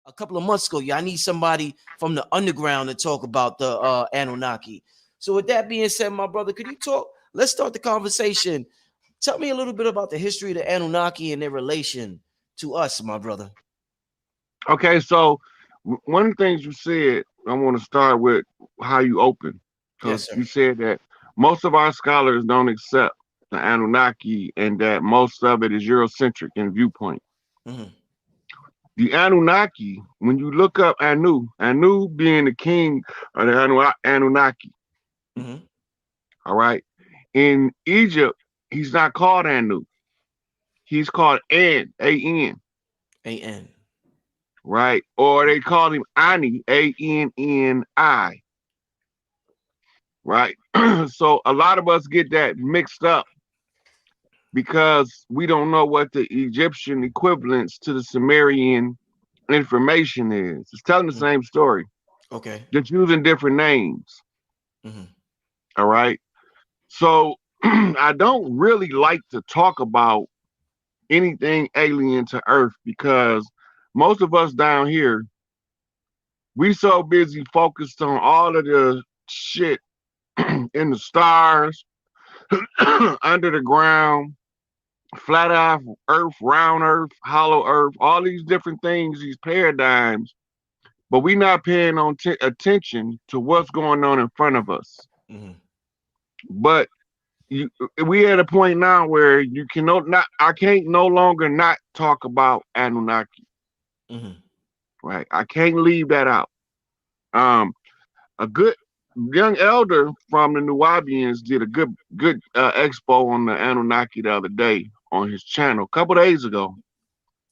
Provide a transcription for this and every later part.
a couple of months ago. Yeah, I need somebody from the underground to talk about the Anunnaki. So with that being said, my brother, could you talk? Let's start the conversation. Tell me a little bit about the history of the Anunnaki and their relation to us, my brother. Okay, so one of the things you said, I want to start with how you open, Yes, because sir. you said that most of our scholars don't accept the Anunnaki and that most of it is Eurocentric in viewpoint. Mm-hmm. The Anunnaki, when you look up Anu being the king of the Anunnaki, Mm-hmm. all right? In Egypt, he's not called Anu. He's called An, A-N, A-N. right? Or they call him Ani, A-N-N-I, right? So a lot of us get that mixed up because we don't know what the Egyptian equivalents to the Sumerian information is. It's telling the Mm-hmm. same story, Okay. just using different names, Mm-hmm. all right? So I don't really like to talk about anything alien to Earth because most of us down here, we so busy focused on all of the shit in the stars, under the ground, flat Earth, round Earth, hollow Earth, all these different things, these paradigms, but we not paying on attention to what's going on in front of us. Mm-hmm. But you, we at a point now where you can not, I can't no longer not talk about Anunnaki, Mm-hmm. right? I can't leave that out. Um, a good young elder from the Nubians did a good expo on the Anunnaki the other day on his channel a couple days ago.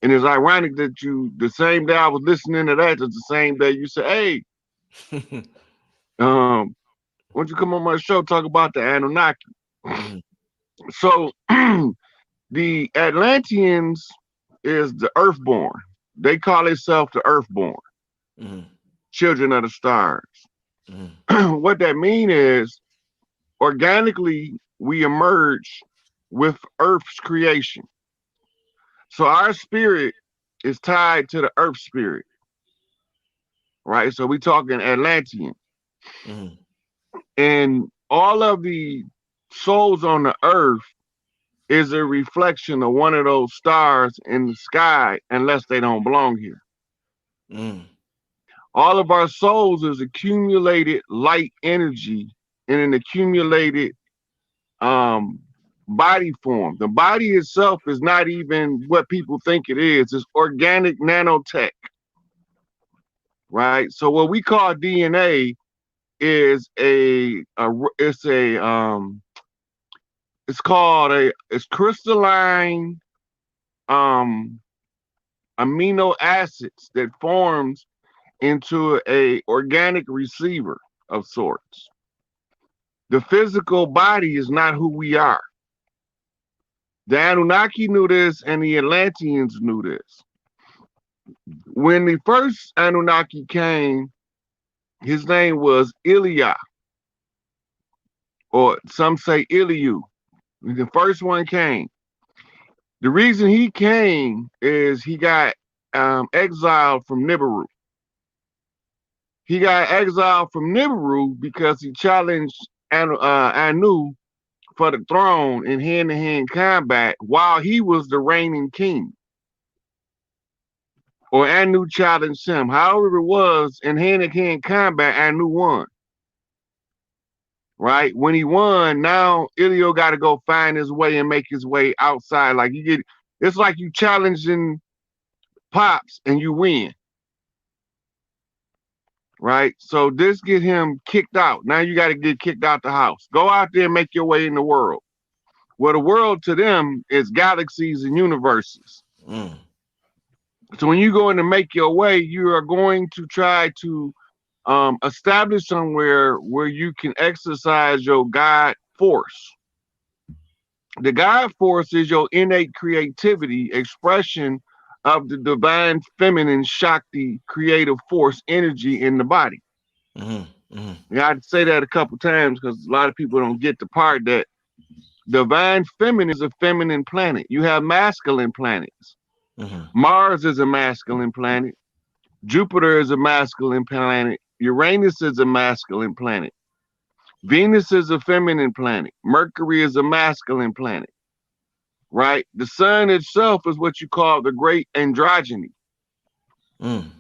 And it's ironic that the same day I was listening to that, it's the same day you said, hey, um, why don't you come on my show, talk about the Anunnaki? Mm-hmm. So the Atlanteans is the Earthborn. They call themselves the Earthborn, Mm-hmm. children of the stars. Mm-hmm. What that means is organically we emerge with Earth's creation. So our spirit is tied to the Earth spirit, right? So we talking Atlantean. Mm-hmm. And all of the souls on the earth is a reflection of one of those stars in the sky, unless they don't belong here. Mm-hmm. All of our souls is accumulated light energy in an accumulated um, body form. The body itself is not even what people think it is. It's organic nanotech, right? So what we call DNA is it's called it's crystalline um amino acids that forms into a organic receiver of sorts. The physical body is not who we are. The Anunnaki knew this and the Atlanteans knew this. When the first Anunnaki came, his name was Ilya, or some say Iliu. The first one came. The reason he came is he got exiled from Nibiru. He got exiled from Nibiru because he challenged Anu for the throne in hand-to-hand combat while he was the reigning king. Or Anu challenged him. However it was, in hand-to-hand combat, Anu won. Right? When he won, now Ilio got to go find his way and make his way outside. Like it's like you challenging Pops and you win. Right? So this get him kicked out. Now you got to get kicked out the house. Go out there and make your way in the world. Well, the world to them is galaxies and universes. Mm-hmm. So when you go in to make your way, you are going to try to establish somewhere where you can exercise your God force. The God force is your innate creativity, expression of the divine feminine Shakti creative force energy in the body. Mm-hmm. Yeah, I'd say that a couple times because a lot of people don't get the part that divine feminine is a feminine planet. You have masculine planets. Mm-hmm. Mars is a masculine planet. Jupiter is a masculine planet. Uranus is a masculine planet. Venus is a feminine planet. Mercury is a masculine planet, right? The sun itself is what you call the great androgyny. Mm.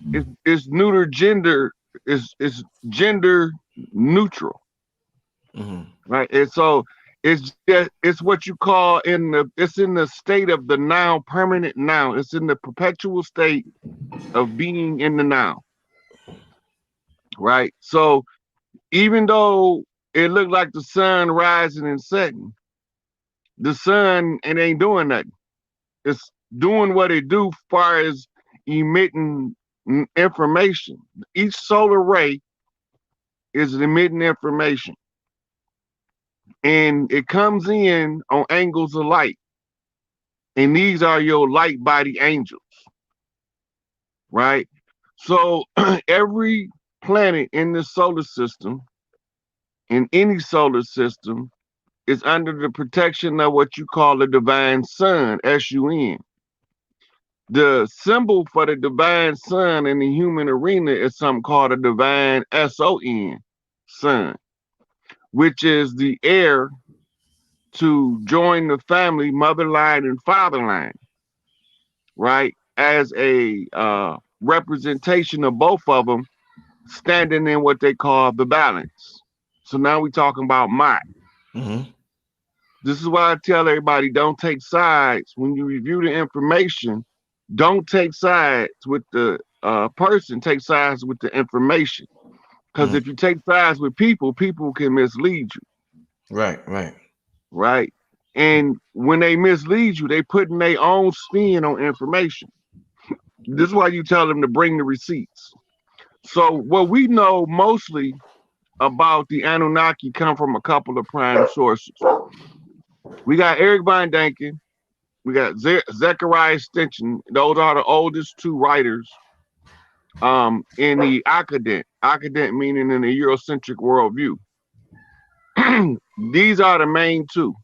It's neuter gender, it's gender neutral, Mm-hmm. right? And so it's what you call it's in the state of the now, permanent now. It's in the perpetual state of being in the now, right? So even though it looked like the sun rising and setting, the sun it ain't doing nothing. It's doing what it do far as emitting information. Each solar ray is emitting information, and it comes in on angles of light. And these are your light body angels, right? So every planet in the solar system, in any solar system, is under the protection of what you call the divine sun, S-U-N. The symbol for the divine sun in the human arena is something called a divine S-O-N, sun, which is the heir to join the family, mother line and father line, right? As a representation of both of them standing in what they call the balance. So now we're talking about Mach. Mm-hmm. This is why I tell everybody don't take sides. When you review the information, don't take sides with the person, take sides with the information. Because Mm. if you take sides with people, people can mislead you, Right, right. right? And when they mislead you, they putting their own spin on information. This is why you tell them to bring the receipts. So what we know mostly about the Anunnaki come from a couple of prime sources. We got Eric Von Däniken, we got Zechariah Sitchin. Those are the oldest two writers in the Occident meaning in the Eurocentric worldview. These are the main two.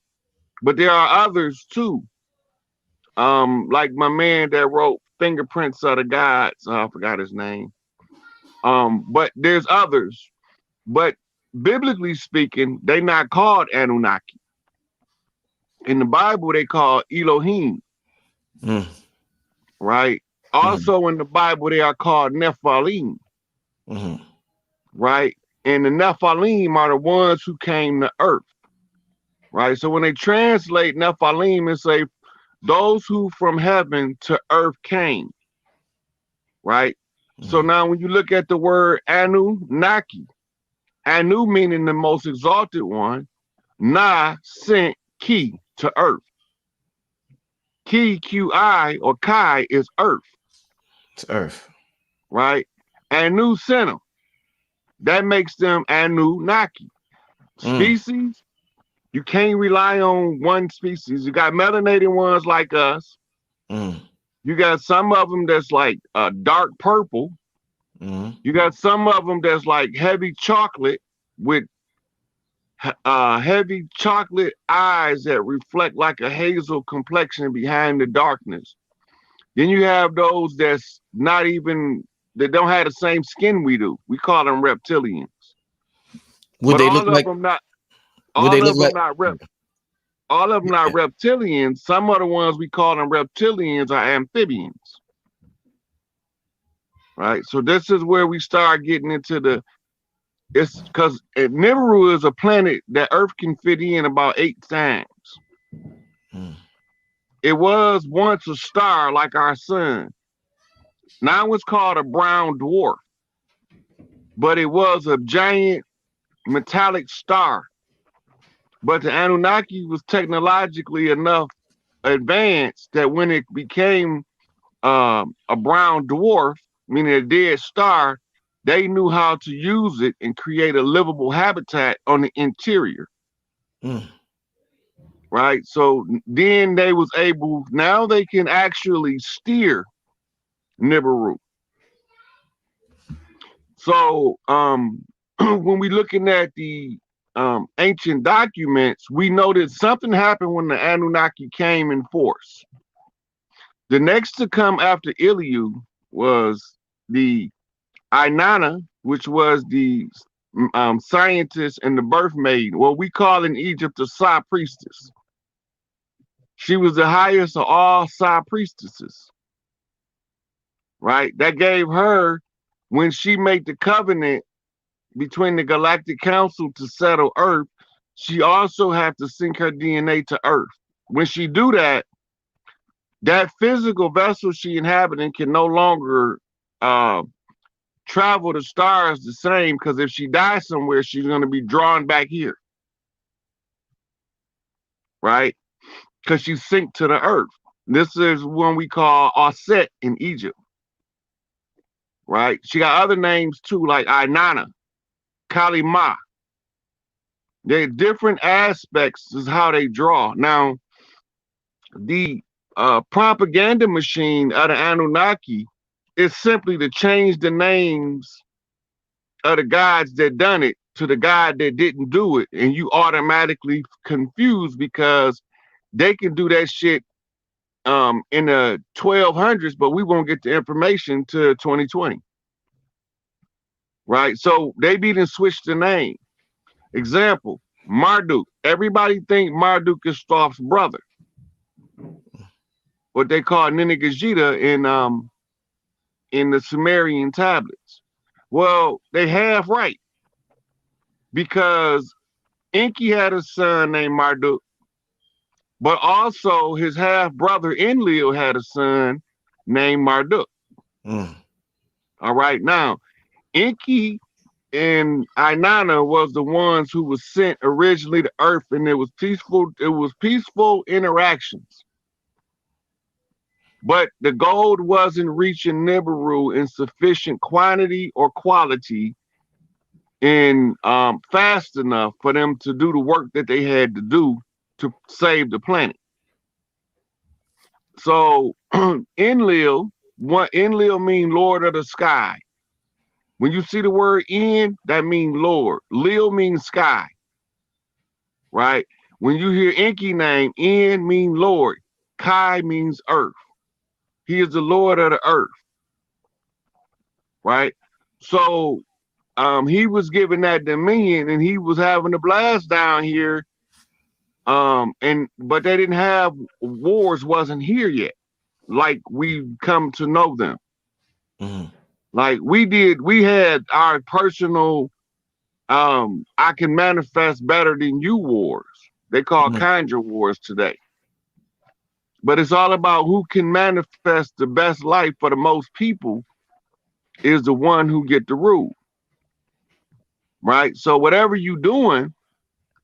But there are others too. Like my man that wrote Fingerprints of the Gods. I forgot his name. But there's others. But biblically speaking, they not called Anunnaki. In the Bible, they call Elohim, Mm. right? Mm-hmm. Also in the Bible, they are called Nephilim, Mm-hmm. right? And the Nephilim are the ones who came to earth, right? So when they translate Nephilim and say those who from heaven to earth came, right? So Mm-hmm. now when you look at the word Anunnaki, Anu meaning the most exalted one, Na sent Ki to earth. Ki, Q-I, or Kai is earth, It's Earth. right? Anu sent them. That makes them Anunnaki. Mm. Species, you can't rely on one species. You got melanated ones like us. Mm. You got some of them that's like dark purple. Mm. You got some of them that's like heavy chocolate with heavy chocolate eyes that reflect like a hazel complexion behind the darkness. Then you have those that's not even, that don't have the same skin we do. We call them reptilians. Would But they look like? Would they all look of them like? not all of them not Yeah. reptilians. Some of the ones we call them reptilians are amphibians. Right. So this is where we start getting into it's because Nibiru is a planet that Earth can fit in about 8 times. Mm. It was once a star like our sun. Now it's called a brown dwarf, but it was a giant metallic star. But the Anunnaki was technologically enough advanced that when it became a brown dwarf, meaning a dead star, they knew how to use it and create a livable habitat on the interior. Mm. Right. So then they was able, now they can actually steer Nibiru. So when we looking at the ancient documents, we know that something happened when the Anunnaki came in force. The next to come after Iliu was the Inanna, which was the scientist and the birth maiden, what we call in Egypt the Sa priestess. She was the highest of all Sa priestesses, right? That gave her, when she made the covenant between the Galactic Council to settle Earth, she also had to sync her DNA to Earth. When she do that, that physical vessel she inhabiting can no longer travel the stars the same, because if she dies somewhere, she's going to be drawn back here, right? Because she's synced to the Earth. This is one we call Aset in Egypt, right? She got other names too, like Inanna, Kalima. They're different aspects is how they draw. Now, the propaganda machine of the Anunnaki is simply to change the names of the gods that done it to the god that didn't do it, and you automatically confused because they can do that shit in the 1200s, but we won't get the information to 2020, right? So they didn't switch the name. Example, Marduk. Everybody think Marduk is Thoth's brother, what they call Ninigajita in the Sumerian tablets. Well, they half right, because Enki had a son named Marduk, but also his half brother Enlil had a son named Marduk. Mm. All right, now Enki and Inanna was the ones who was sent originally to Earth, and it was peaceful. It was peaceful interactions. But the gold wasn't reaching Nibiru in sufficient quantity or quality and fast enough for them to do the work that they had to do to save the planet. So Enlil, what Enlil mean Lord of the sky. When you see the word En, that means Lord. Lil means sky, right? When you hear Enki name, En means Lord. Kai means earth. He is the Lord of the earth, right? So he was given that dominion, and he was having a blast down here. But they didn't have wars, wasn't here yet, like we come to know them. Mm-hmm. Like we had our personal I can manifest better than you wars. They call Mm-hmm. conjure wars today. But it's all about who can manifest the best life for the most people is the one who get the rule. Right? So whatever you doing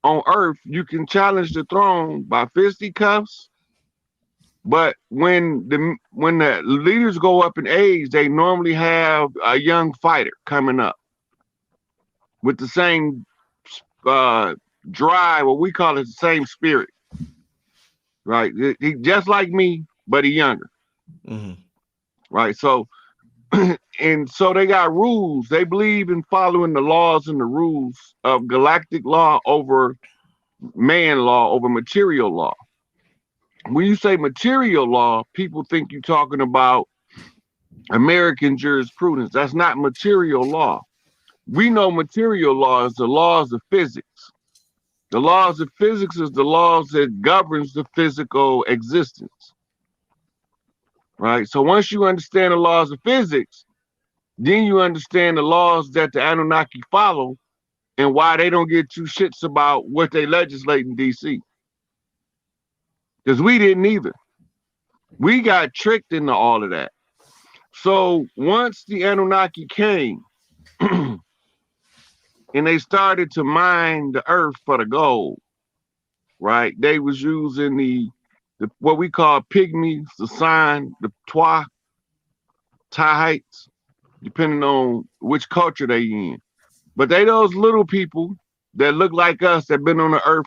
on earth, you can challenge the throne by fisticuffs. But when the leaders go up in age, they normally have a young fighter coming up with the same drive, what we call it, the same spirit, right? He just like me, but he younger, Mm-hmm. right? So, and so they got rules. They believe in following the laws and the rules of galactic law over man law over material law. When you say material law, people think you're talking about American jurisprudence. That's not material law. We know material law is the laws of physics. The laws of physics is the laws that governs the physical existence, right? So once you understand the laws of physics, then you understand the laws that the Anunnaki follow and why they don't get two shits about what they legislate in DC. Because we didn't either. We got tricked into all of that. So once the Anunnaki came and they started to mine the earth for the gold, right? They was using the what we call pygmies, the sign, the Twa, Tahites, depending on which culture they in. But they those little people that look like us that been on the earth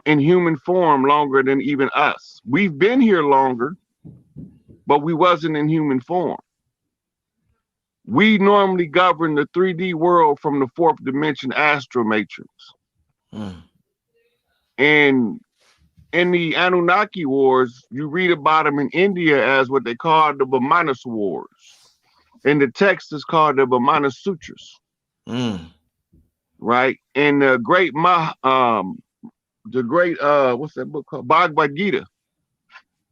in human form longer than even us. We've been here longer, but we wasn't in human form. We normally govern the 3D world from the fourth dimension astral matrix. Mm. And in the Anunnaki wars, you read about them in India as what they call the Brahmanas wars. And the text is called the Brahmana Sutras, Mm. right? And the great what's that book called? Bhagavad Gita,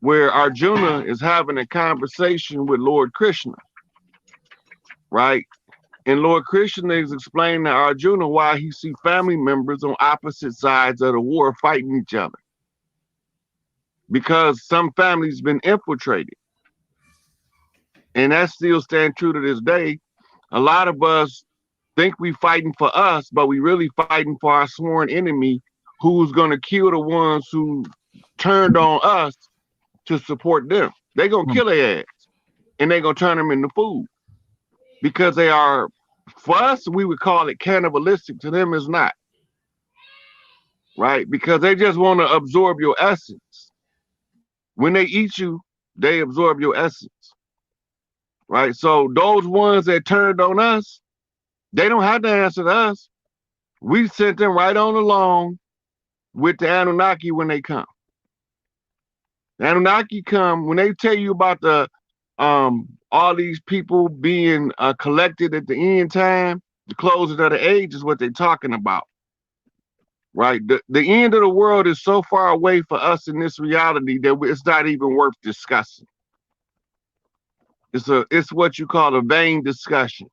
where Arjuna is having a conversation with Lord Krishna, right? And Lord Krishna is explaining to Arjuna why he see family members on opposite sides of the war fighting each other. Because some families been infiltrated. And that still stands true to this day. A lot of us think we fighting for us, but we really fighting for our sworn enemy who's gonna kill the ones who turned on us to support them. They gonna kill their ass and they gonna turn them into food. Because they are, for us, we would call it cannibalistic. To them, it's not, right? Because they just want to absorb your essence. When they eat you, they absorb your essence, right? So those ones that turned on us, they don't have to answer to us. We sent them right on along with the Anunnaki when they come. The Anunnaki come when they tell you about the all these people being collected at the end time. The closing of the age is what they're talking about, right? The end of the world is so far away for us in this reality that it's not even worth discussing. It's what you call a vain discussion.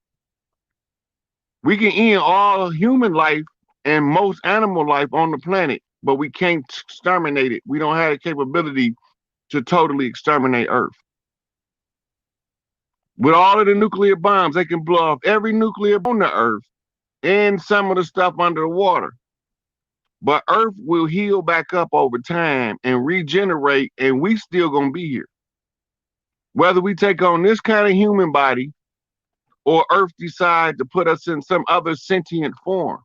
We can end all human life and most animal life on the planet, but we can't exterminate it. We don't have the capability to totally exterminate Earth. With all of the nuclear bombs, they can blow off every nuclear bomb on the Earth and some of the stuff under the water. But Earth will heal back up over time and regenerate, and we still gonna be here. Whether we take on this kind of human body or Earth decide to put us in some other sentient form,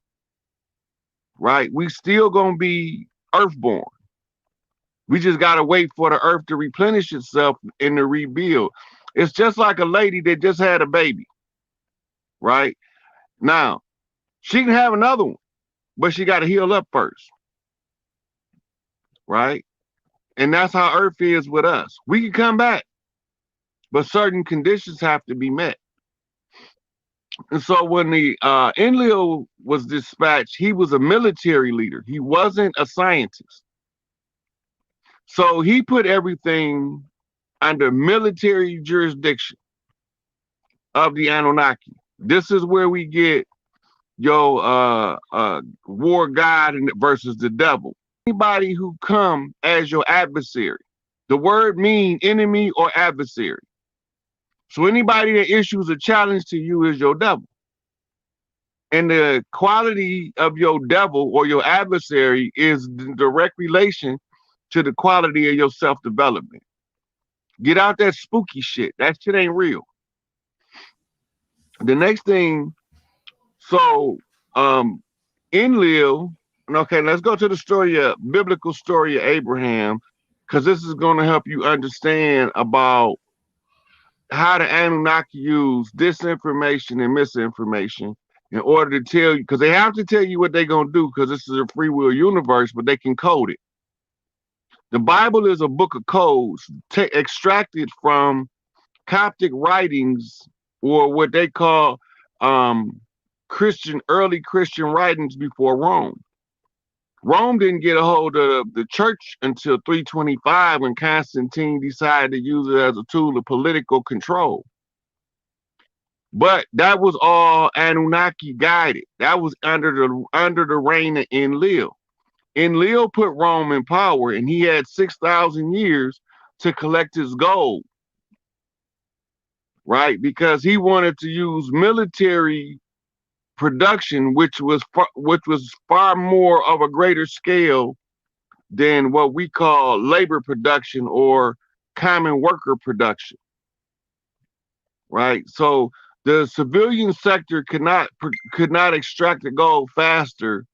right? We still gonna be Earthborn. We just gotta wait for the Earth to replenish itself and to rebuild. It's just like a lady that just had a baby, right? Now, she can have another one, but she got to heal up first, right? And that's how Earth is with us. We can come back, but certain conditions have to be met. And so when the Enlil was dispatched, he was a military leader. He wasn't a scientist. So he put everything under military jurisdiction of the Anunnaki. This is where we get your war god versus the devil. Anybody who come as your adversary. The word mean enemy or adversary. So anybody that issues a challenge to you is your devil. And the quality of your devil or your adversary is the direct relation to the quality of your self-development. Get out that spooky shit. That shit ain't real. The next thing, so Enlil, okay, let's go to the story of biblical story of Abraham, because this is going to help you understand about how the Anunnaki use disinformation and misinformation in order to tell you, because they have to tell you what they're going to do, because this is a free will universe, but they can code it. The Bible is a book of codes extracted from Coptic writings, or what they call early Christian writings before Rome. Rome didn't get a hold of the church until 325 when Constantine decided to use it as a tool of political control. But that was all Anunnaki guided. That was under the reign of Enlil. Enlil put Rome in power, and he had 6,000 years to collect his gold, right? Because he wanted to use military production, which was far more of a greater scale than what we call labor production or common worker production, right? So the civilian sector could not extract the gold faster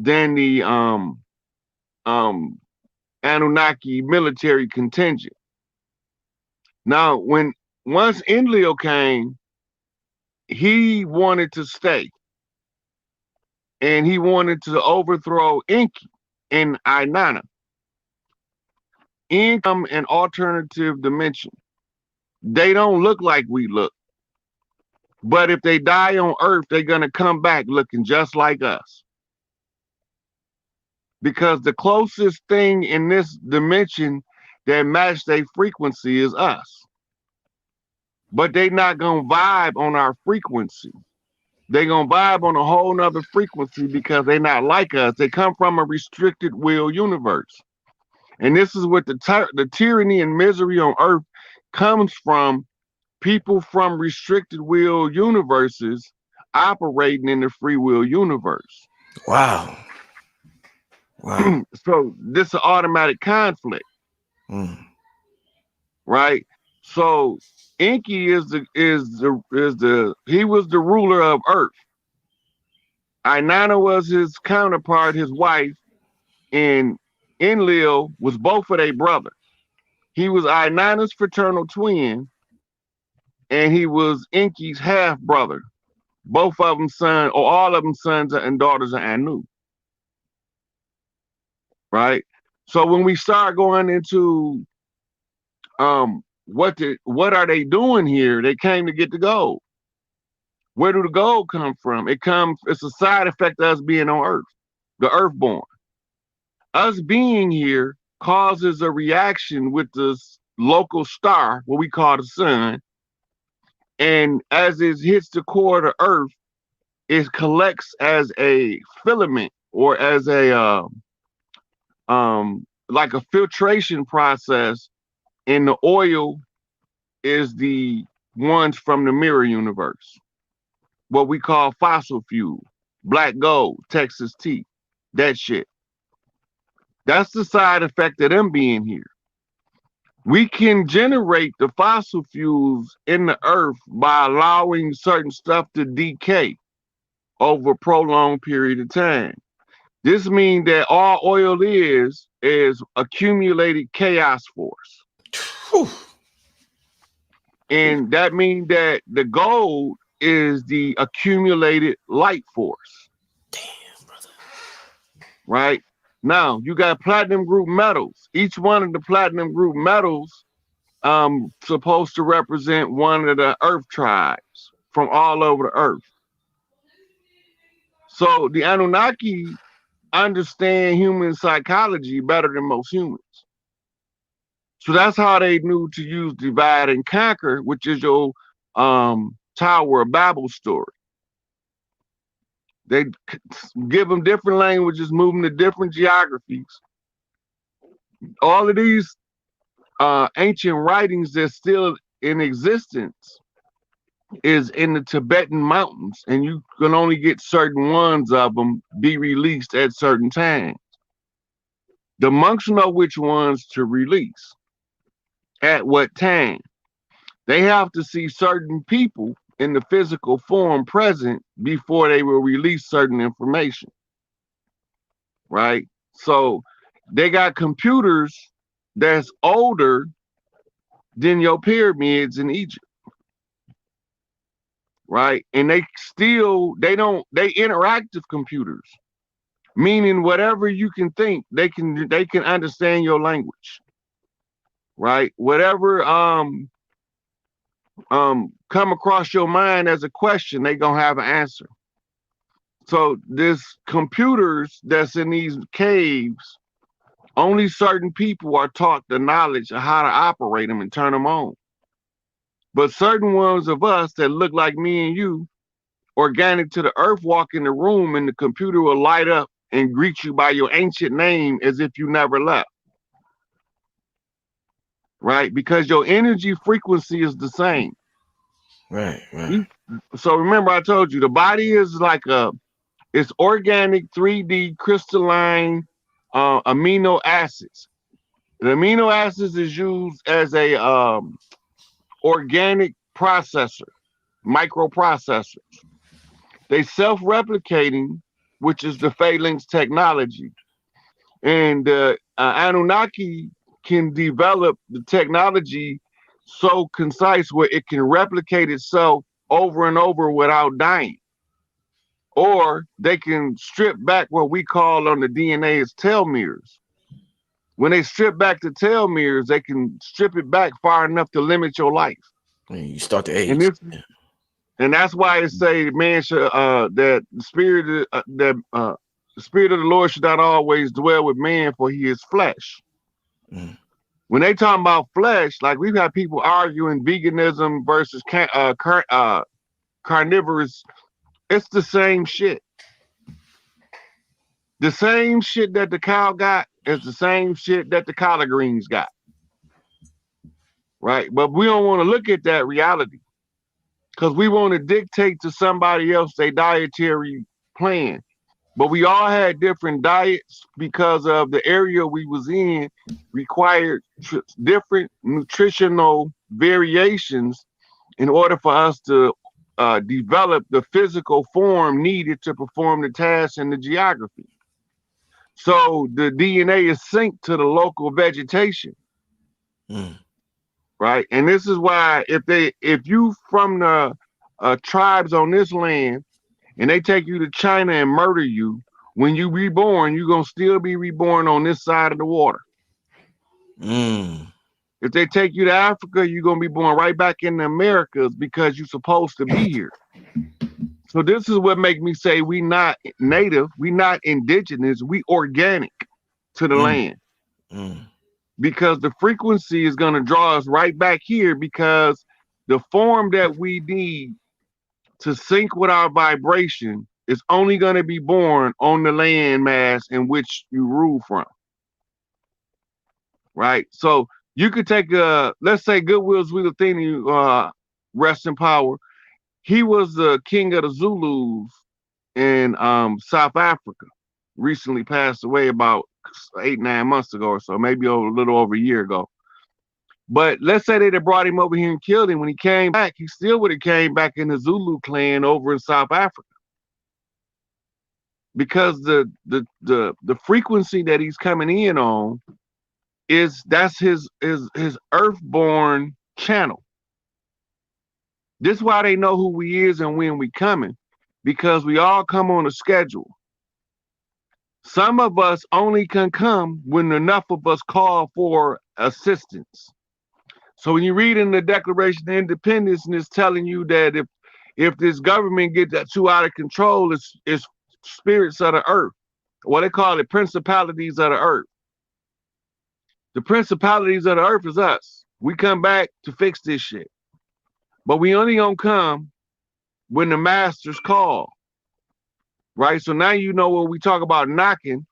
than the Anunnaki military contingent. Now, once Enlil came, he wanted to stay, and he wanted to overthrow Enki and Inanna. Income an alternative dimension. They don't look like we look. But if they die on Earth, they're going to come back looking just like us. Because the closest thing in this dimension that match their frequency is us. But they not going to vibe on our frequency. They going to vibe on a whole nother frequency because they not like us. They come from a restricted will universe. And this is what the tyranny and misery on Earth comes from, people from restricted will universes operating in the free will universe. Wow. Wow. So this is an automatic conflict, right? So Enki he was the ruler of Earth. Inanna was his counterpart, his wife, and Enlil was both of their brother. He was Inanna's fraternal twin, and he was Enki's half brother. Both of them sons, or all of them sons and daughters of Anu. Right? So when we start going into what are they doing here? They came to get the gold. Where do the gold come from? It's a side effect of us being on Earth, the Earthborn. Us being here causes a reaction with this local star, what we call the sun. And as it hits the core of the Earth, it collects as a filament or as a like a filtration process, and the oil is the ones from the mirror universe, what we call fossil fuel, black gold, Texas tea, that shit. That's the side effect of them being here. We can generate the fossil fuels in the earth by allowing certain stuff to decay over a prolonged period of time. This means that all oil is accumulated chaos force. Whew. And that means that the gold is the accumulated light force. Damn, brother. Right? Now, you got platinum group metals. Each one of the platinum group metals supposed to represent one of the earth tribes from all over the earth. So the Anunnaki understand human psychology better than most humans. So that's how they knew to use divide and conquer, which is your Tower of Babel story. They give them different languages, move them to different geographies. All of these ancient writings that's still in existence is in the Tibetan mountains, and you can only get certain ones of them be released at certain times. The monks know which ones to release at what time. They have to see certain people in the physical form present before they will release certain information. Right? So they got computers that's older than your pyramids in Egypt. Right? And they interactive computers, meaning whatever you can think, they can understand your language. Right? Whatever come across your mind as a question, they gonna have an answer. So this computers that's in these caves, only certain people are taught the knowledge of how to operate them and turn them on. But certain ones of us that look like me and you, organic to the earth, walk in the room and the computer will light up and greet you by your ancient name as if you never left. Right? Because your energy frequency is the same. Right, right. So remember, I told you the body is like it's organic 3D crystalline amino acids. The amino acids is used as a organic processor, microprocessors. They self-replicating, which is the phalanx technology. And Anunnaki can develop the technology so concise where it can replicate itself over and over without dying. Or they can strip back what we call on the DNA as telomeres. When they strip back the telomeres, they can strip it back far enough to limit your life. You start to age. And this, And that's why it say man should that the spirit of the Lord should not always dwell with man, for he is flesh. Mm. When they talk about flesh, like we've had people arguing veganism versus carnivorous, it's the same shit. The same shit that the cow got is the same shit that the collard greens got. Right? But we don't want to look at that reality because we want to dictate to somebody else their dietary plan. But we all had different diets because of the area we was in required different nutritional variations in order for us to develop the physical form needed to perform the task in the geography. So the DNA is synced to the local vegetation. Mm. Right? And this is why if you from the tribes on this land and they take you to China and murder you, when you reborn, you're gonna still be reborn on this side of the water. Mm. If they take you to Africa, you're gonna be born right back in the Americas because you're supposed to be here. So this is what make me say we not native, we not indigenous, we organic to the land. Mm. Because the frequency is going to draw us right back here because the form that we need to sync with our vibration is only going to be born on the land mass in which you rule from. Right? So you could take let's say Goodwill's Wheelathini, rest in power. He was the king of the Zulus in South Africa. Recently passed away about 8-9 months ago or so, maybe a little over a year ago. But let's say they'd have brought him over here and killed him. When he came back, he still would have came back in the Zulu clan over in South Africa. Because the frequency that he's coming in on that's his earthborn channel. This is why they know who we is and when we coming, because we all come on a schedule. Some of us only can come when enough of us call for assistance. So when you read in the Declaration of Independence and it's telling you that if this government gets too out of control, it's spirits of the earth. What they call it, principalities of the earth. The principalities of the earth is us. We come back to fix this shit. But we only gonna come when the masters call. Right? So now you know when we talk about knocking,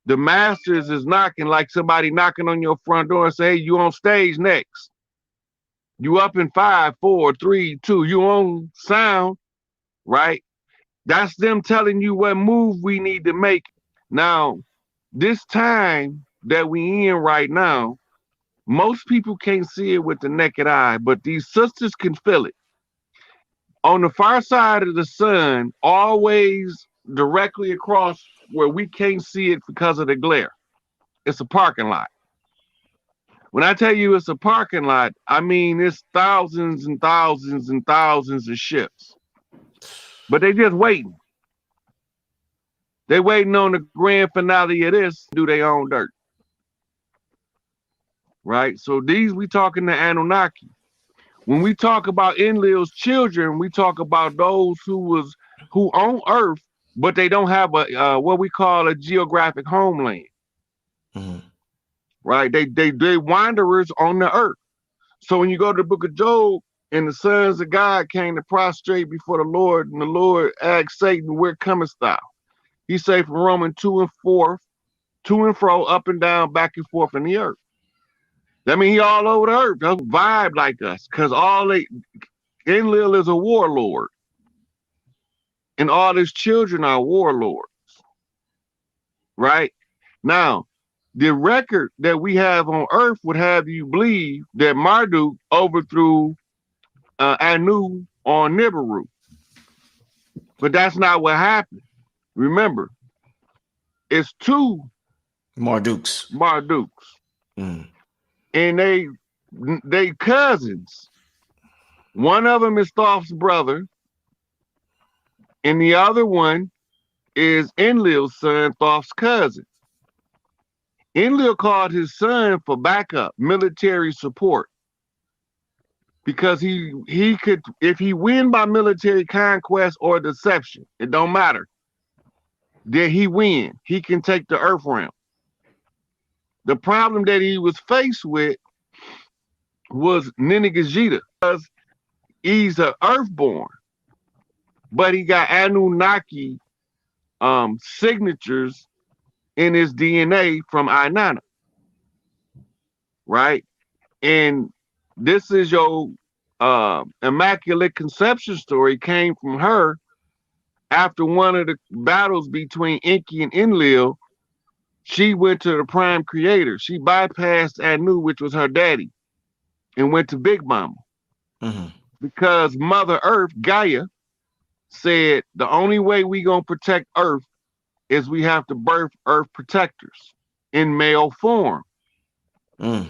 the masters is knocking like somebody knocking on your front door and say, hey, you on stage next. You up in 5, 4, 3, 2, you on sound, right? That's them telling you what move we need to make. Now, this time that we in right now, most people can't see it with the naked eye, but these sisters can feel it. On the far side of the sun, always directly across where we can't see it because of the glare, it's a parking lot. When I tell you it's a parking lot, I mean it's thousands and thousands and thousands of ships. But they just waiting. They waiting on the grand finale of this, do their own dirt. Right? So we talking to Anunnaki. When we talk about Enlil's children, we talk about those who on Earth, but they don't have a what we call a geographic homeland. Mm-hmm. Right? They wanderers on the earth. So when you go to the book of Job, and the sons of God came to prostrate before the Lord, and the Lord asked Satan, where comest thou? He say from Romans 2 and 4, to and fro, up and down, back and forth in the earth. That means he all over the earth. That's vibe like us. Because Enlil is a warlord. And all his children are warlords. Right? Now, the record that we have on earth would have you believe that Marduk overthrew Anu on Nibiru. But that's not what happened. Remember, it's two Marduks. And they cousins. One of them is Thoth's brother, and the other one is Enlil's son, Thoth's cousin. Enlil called his son for backup, military support. because he could, if he win by military conquest or deception, it don't matter. Did he win? He can take the earth realm. The problem that he was faced with was Ninigajita, because he's an earthborn, but he got Anunnaki signatures in his DNA from Inanna, right? And this is your Immaculate Conception story, came from her after one of the battles between Enki and Enlil. She went to the Prime Creator. She bypassed Anu, which was her daddy, and went to Big Mama. Mm-hmm. Because Mother Earth, Gaia, said the only way we gonna protect Earth is we have to birth Earth protectors in male form,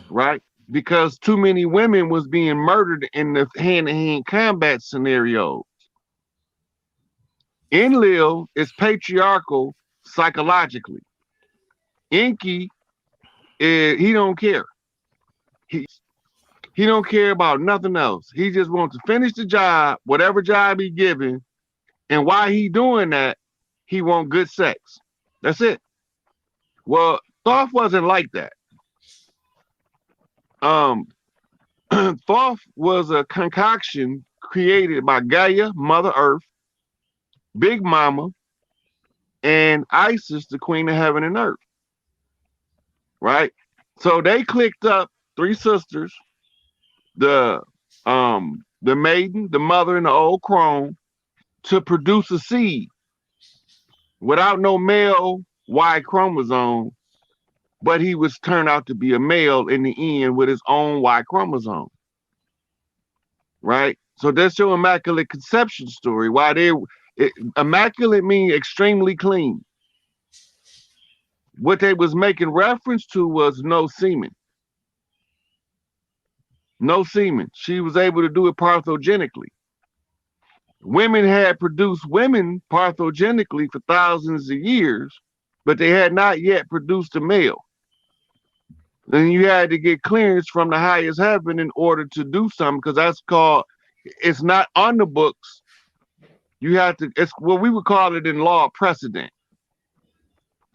right? Because too many women was being murdered in the hand-to-hand combat scenarios. Enlil is patriarchal psychologically. Enki, he don't care. He don't care about nothing else. He just wants to finish the job, whatever job he given, and while he doing that, he want good sex. That's it. Well, Thoth wasn't like that. Thoth was a concoction created by Gaia, Mother Earth, Big Mama, and Isis, the Queen of Heaven and Earth. Right? So they clicked up three sisters, the maiden, the mother, and the old crone, to produce a seed without no male Y chromosome, but he was turned out to be a male in the end with his own Y chromosome. Right? So that's your Immaculate Conception story. Why immaculate means extremely clean. What they was making reference to was no semen. No semen. She was able to do it parthogenically. Women had produced women parthogenically for thousands of years, but they had not yet produced a male. Then you had to get clearance from the highest heaven in order to do something, because that's called, it's not on the books. You have to, it's what we would call it in law, precedent.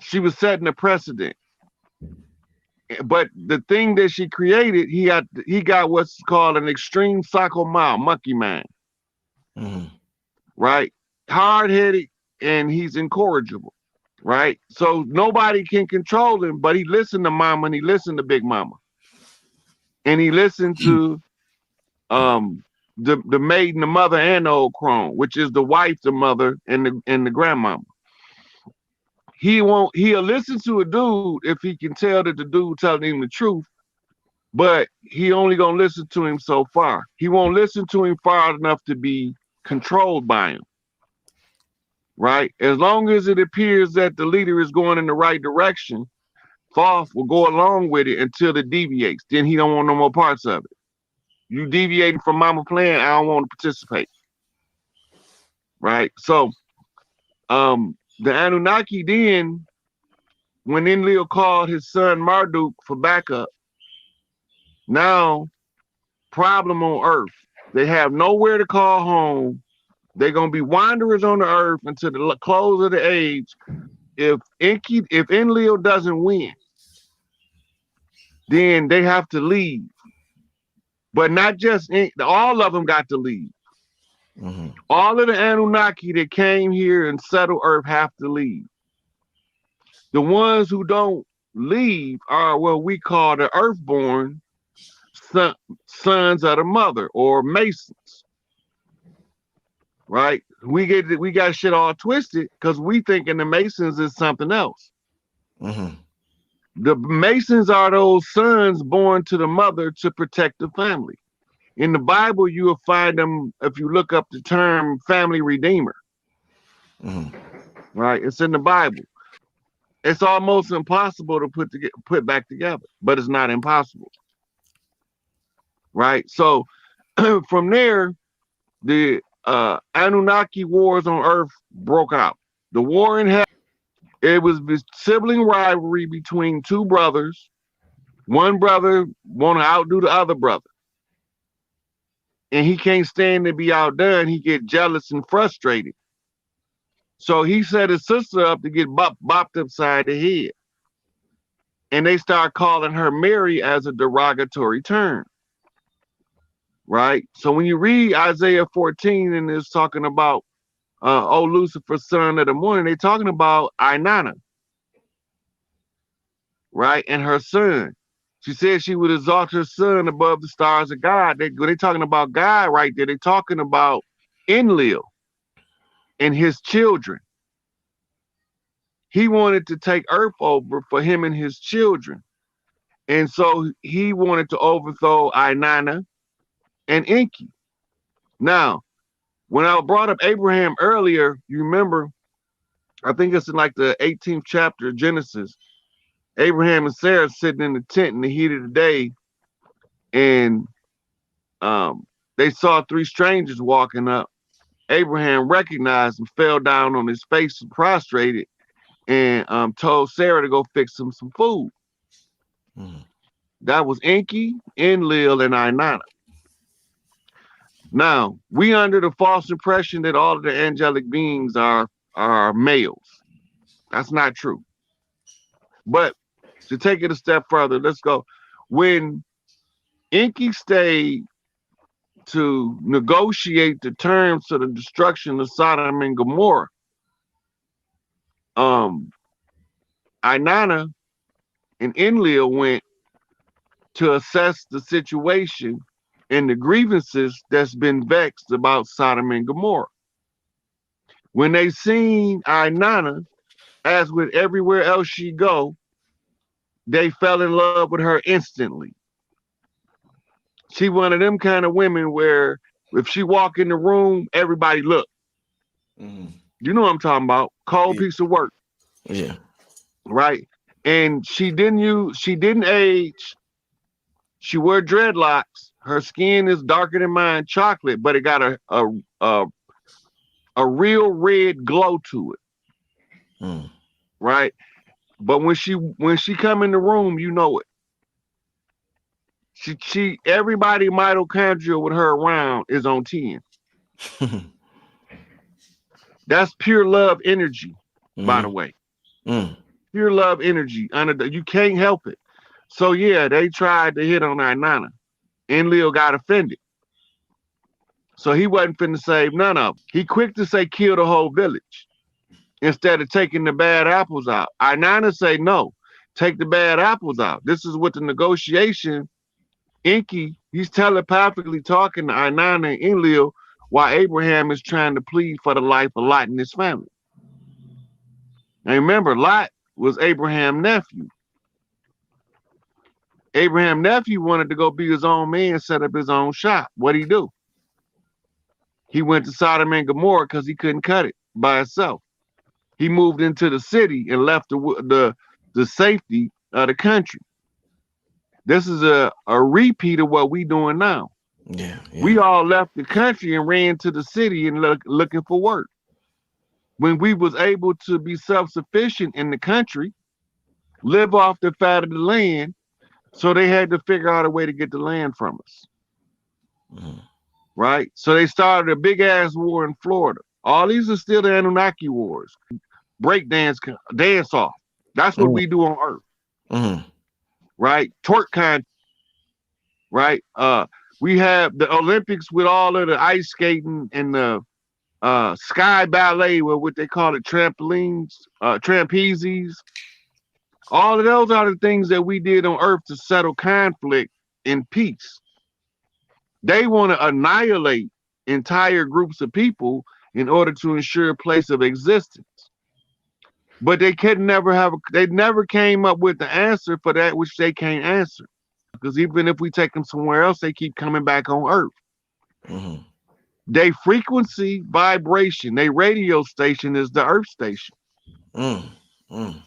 She was setting a precedent. But the thing that she created, he got what's called an extreme psycho monkey mind. Mm-hmm. Right? Hard-headed, and he's incorrigible. Right? So nobody can control him, but he listened to Mama, and he listened to Big Mama. And he listened to the maiden, the mother, and the old crone, which is the wife, the mother, and the grandmama. He'll listen to a dude if he can tell that the dude telling him the truth, but he only gonna listen to him so far. He won't listen to him far enough to be controlled by him. Right? As long as it appears that the leader is going in the right direction, Thoth will go along with it until it deviates. Then he don't want no more parts of it. You deviating from Mama plan, I don't want to participate. Right? So the Anunnaki then, when Enlil called his son Marduk for backup, now problem on Earth. They have nowhere to call home. They're gonna be wanderers on the Earth until the close of the age. If Enlil doesn't win, then they have to leave. But not just all of them got to leave. Mm-hmm. All of the Anunnaki that came here and settled Earth have to leave. The ones who don't leave are what we call the Earthborn sons of the mother, or Masons. Right? We got shit all twisted because we thinking the Masons is something else. Mm-hmm. The Masons are those sons born to the mother to protect the family. In the Bible, you will find them if you look up the term family redeemer. Mm-hmm. Right? It's in the Bible. It's almost impossible to put back together, but it's not impossible. Right? So from there, the Anunnaki wars on Earth broke out. The war in heaven, it was this sibling rivalry between two brothers. One brother want to outdo the other brother. and he can't stand to be outdone. He get jealous and frustrated. So he set his sister up to get bopped upside the head. And they start calling her Mary as a derogatory term. Right? So when you read Isaiah 14 and it's talking about, oh, Lucifer, son of the morning, they're talking about Inanna, right? And her son. She said she would exalt her son above the stars of God. They're talking about God right there. They're talking about Enlil and his children. He wanted to take Earth over for him and his children. And so he wanted to overthrow Inanna and Enki. Now, when I brought up Abraham earlier, you remember, I think it's in like the 18th chapter of Genesis. Abraham and Sarah sitting in the tent in the heat of the day, and they saw three strangers walking up. Abraham recognized them, fell down on his face and prostrated, and told Sarah to go fix him some food. Mm. That was Enki, Enlil, and Inanna. Now, we under the false impression that all of the angelic beings are males. That's not true. But to take it a step further, let's go. When Enki stayed to negotiate the terms to the destruction of Sodom and Gomorrah, Inanna and Enlil went to assess the situation and the grievances that's been vexed about Sodom and Gomorrah. When they seen Inanna, as with everywhere else she go, they fell in love with her instantly. She one of them kind of women where if she walk in the room, everybody look. Mm. You know what I'm talking about. Cold Yeah. piece of work. Yeah. Right? And she didn't age. She wear dreadlocks. Her skin is darker than mine, chocolate, but it got a real red glow to it. Mm. Right? But when she come in the room, you know it. She everybody mitochondria with her around is on 10. That's pure love energy, by the Mm. way. Mm. Pure love energy. You can't help it. So yeah, they tried to hit on Inanna. Enlil got offended. So he wasn't finna save none of them. He quick to say kill the whole village instead of taking the bad apples out. Inanna say no, take the bad apples out. This is what the negotiation. Enki, he's telepathically talking to Inanna and Enlil while Abraham is trying to plead for the life of Lot and his family. And remember, Lot was Abraham's nephew. Abraham's nephew wanted to go be his own man, set up his own shop. What'd he do? He went to Sodom and Gomorrah because he couldn't cut it by himself. He moved into the city and left the safety of the country. This is a repeat of what we doing now. Yeah. We Yeah. all left the country and ran to the city and looking for work. When we was able to be self-sufficient in the country, live off the fat of the land, so they had to figure out a way to get the land from us. Mm. Right? So they started a big ass war in Florida. All these are still the Anunnaki wars. Break dance off. That's what Mm. we do on Earth. Mm. Right? Twerk contest. Right? We have the Olympics with all of the ice skating and the sky ballet, with what they call it, trampolines, trapezes. All of those are the things that we did on Earth to settle conflict in peace. They want to annihilate entire groups of people in order to ensure a place of existence. But they they never came up with the answer for that which they can't answer. Because even if we take them somewhere else, they keep coming back on Earth. Mm. They frequency vibration, they radio station is the Earth station. Mm. Mm.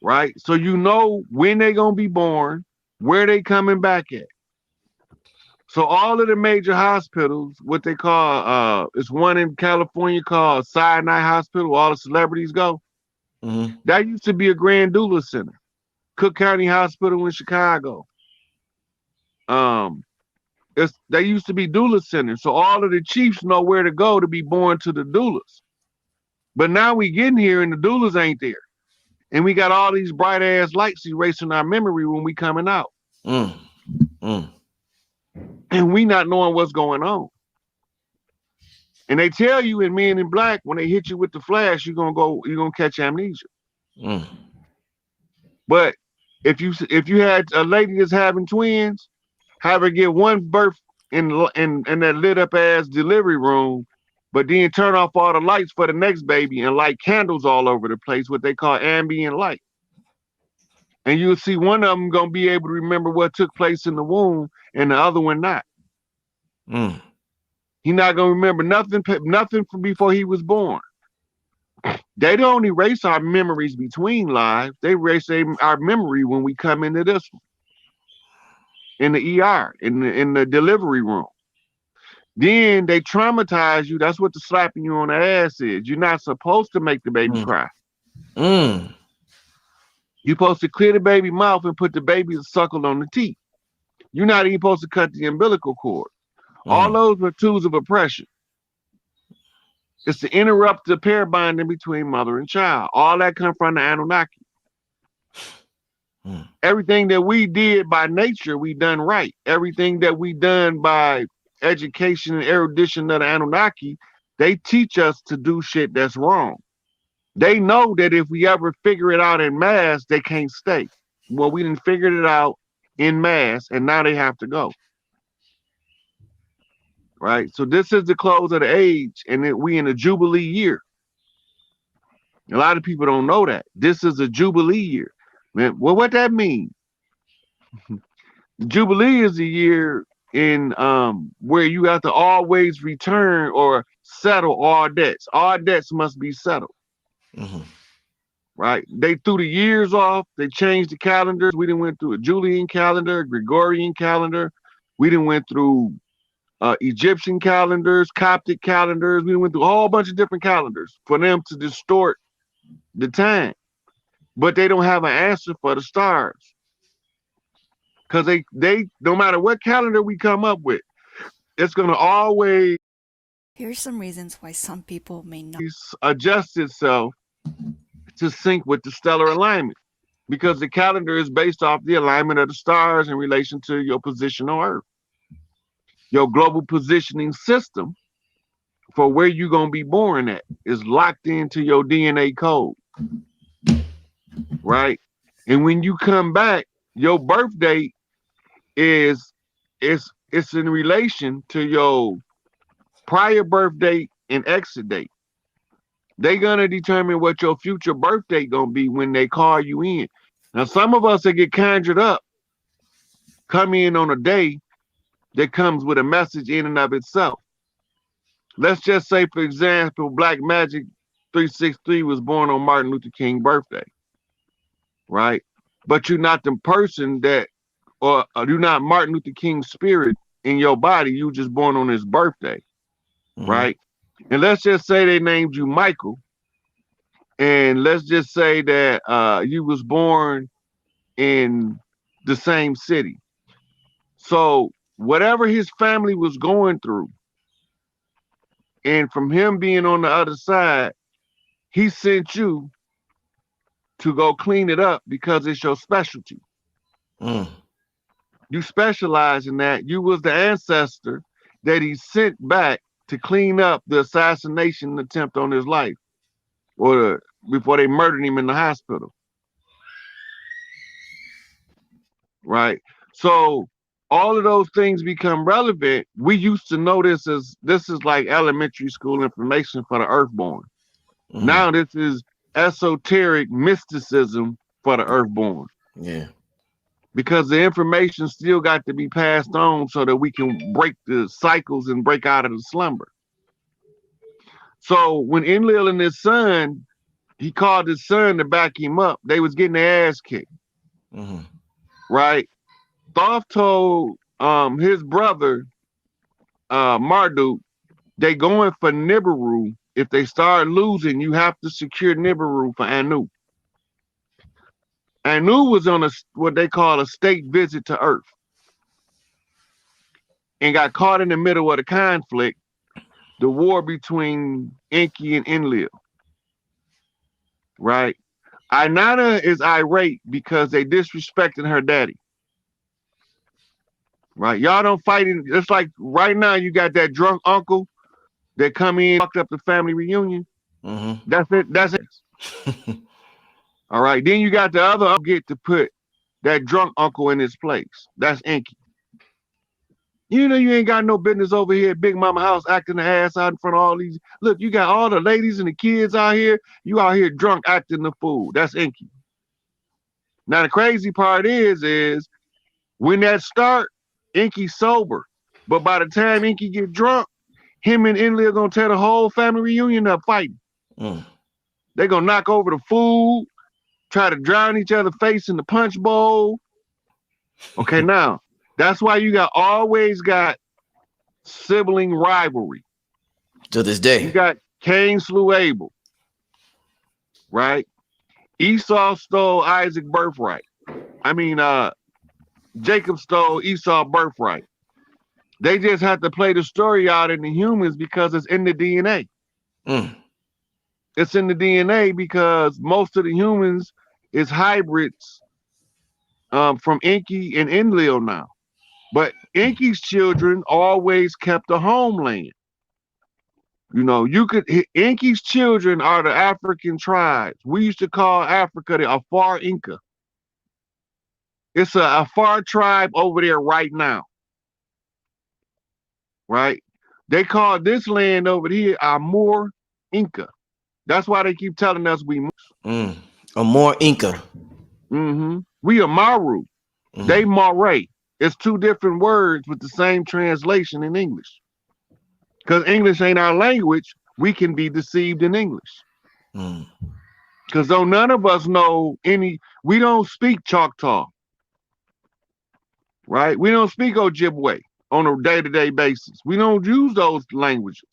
Right? So you know when they're gonna be born, where they coming back at. So all of the major hospitals, what they call, it's one in California called Sinai Hospital, all the celebrities go. Mm. That used to be a Grand Doula Center. Cook County Hospital in Chicago. They used to be doula centers, so all of the chiefs know where to go to be born to the doulas. But now we getting here and the doulas ain't there, and we got all these bright ass lights erasing our memory when we coming out, Mm. Mm. and we not knowing what's going on. And they tell you in Men in Black, when they hit you with the flash, you're gonna catch amnesia. Mm. But if you had a lady that's having twins, have her get one birth in that lit up ass delivery room, but then turn off all the lights for the next baby and light candles all over the place, what they call ambient light. And you'll see one of them gonna be able to remember what took place in the womb, and the other one not. Mm. He not gonna remember nothing from before he was born. They don't erase our memories between lives. They erase our memory when we come into this one, in the ER, in the delivery room. Then they traumatize you. That's what the slapping you on the ass is. You're not supposed to make the baby Mm. cry. Mm. You're supposed to clear the baby mouth and put the baby's suckle on the teeth. You're not even supposed to cut the umbilical cord. All Mm. those are tools of oppression. It's to interrupt the pair bonding between mother and child. All that comes from the Anunnaki. Mm. Everything that we did by nature, we done right. Everything that we done by education and erudition of the Anunnaki, they teach us to do shit that's wrong. They know that if we ever figure it out in mass, they can't stay. Well, we didn't figure it out in mass, and now they have to go. Right? So this is the close of the age, and we in a Jubilee year. A lot of people don't know that. This is a Jubilee year. Man, well, what that means? Jubilee is a year in where you have to always return or settle all debts. All debts must be settled. Mm-hmm. Right? They threw the years off. They changed the calendars. We didn't went through a Julian calendar, Gregorian calendar. We didn't went through Egyptian calendars, Coptic calendars. We went through a whole bunch of different calendars for them to distort the time. But they don't have an answer for the stars. Because they no matter what calendar we come up with, it's going to always Here's some reasons why some people may not adjust itself to sync with the stellar alignment. Because the calendar is based off the alignment of the stars in relation to your position on Earth. Your global positioning system for where you're going to be born at is locked into your DNA code. Right? And when you come back, your birth date is it's in relation to your prior birth date and exit date. They're gonna determine what your future birth date gonna be when they call you in. Now, some of us that get conjured up come in on a day that comes with a message in and of itself. Let's just say, for example, Black Magic 363 was born on Martin Luther King's birthday, right? But you're not the person that, or you're not Martin Luther King's spirit in your body. You just born on his birthday, Mm-hmm. right? And let's just say they named you Michael, and let's just say that you was born in the same city. So whatever his family was going through, and from him being on the other side, he sent you to go clean it up because it's your specialty. Mm. You specialize in that. You was the ancestor that he sent back to clean up the assassination attempt on his life, or before they murdered him in the hospital. Right? So all of those things become relevant. We used to know this is like elementary school information for the earthborn. Mm-hmm. Now this is esoteric mysticism for the earthborn. Yeah. Because the information still got to be passed on so that we can break the cycles and break out of the slumber. So when Enlil and his son, he called his son to back him up, they was getting their ass kicked. Mm-hmm. Right? Thoth told his brother Marduk, they going for Nibiru. If they start losing, you have to secure Nibiru for Anu. Anu was on what they call a state visit to Earth. and got caught in the middle of the conflict, the war between Enki and Enlil, right? Inanna is irate because they disrespecting her daddy, right? Y'all don't fight it. It's like right now you got that drunk uncle that come in, fucked up the family reunion. Mm-hmm. That's it. That's it. All right. Then you got the other uncle get to put that drunk uncle in his place. That's Enki. You know you ain't got no business over here at Big Mama house acting the ass out in front of all these. Look, you got all the ladies and the kids out here. You out here drunk acting the fool. That's Enki. Now the crazy part is when that start, Inky's sober. But by the time Inky get drunk, him and Enlil gonna tear the whole family reunion up fighting. Mm. They gonna knock over the food, try to drown each other's face in the punch bowl. Okay, now that's why you always got sibling rivalry. To this You day. got Cain slew Abel, right? Esau stole Isaac's birthright. I mean, Jacob stole Esau's birthright. They just have to play the story out in the humans because it's in the DNA. Mm. It's in the DNA because most of the humans is hybrids from Enki and Enlil now. But Enki's children always kept the homeland. You know, Enki's children are the African tribes. We used to call Africa the Afar Inca. It's a Afar tribe over there right now. Right? They call this land over here Amur Inca. That's why they keep telling us we. A more Inca. We are Maru. Mm. They Mare. It's two different words with the same translation in English. Because English ain't our language, we can be deceived in English. Because though none of us know we don't speak Choctaw. Right? We don't speak Ojibwe on a day-to-day basis. We don't use those languages.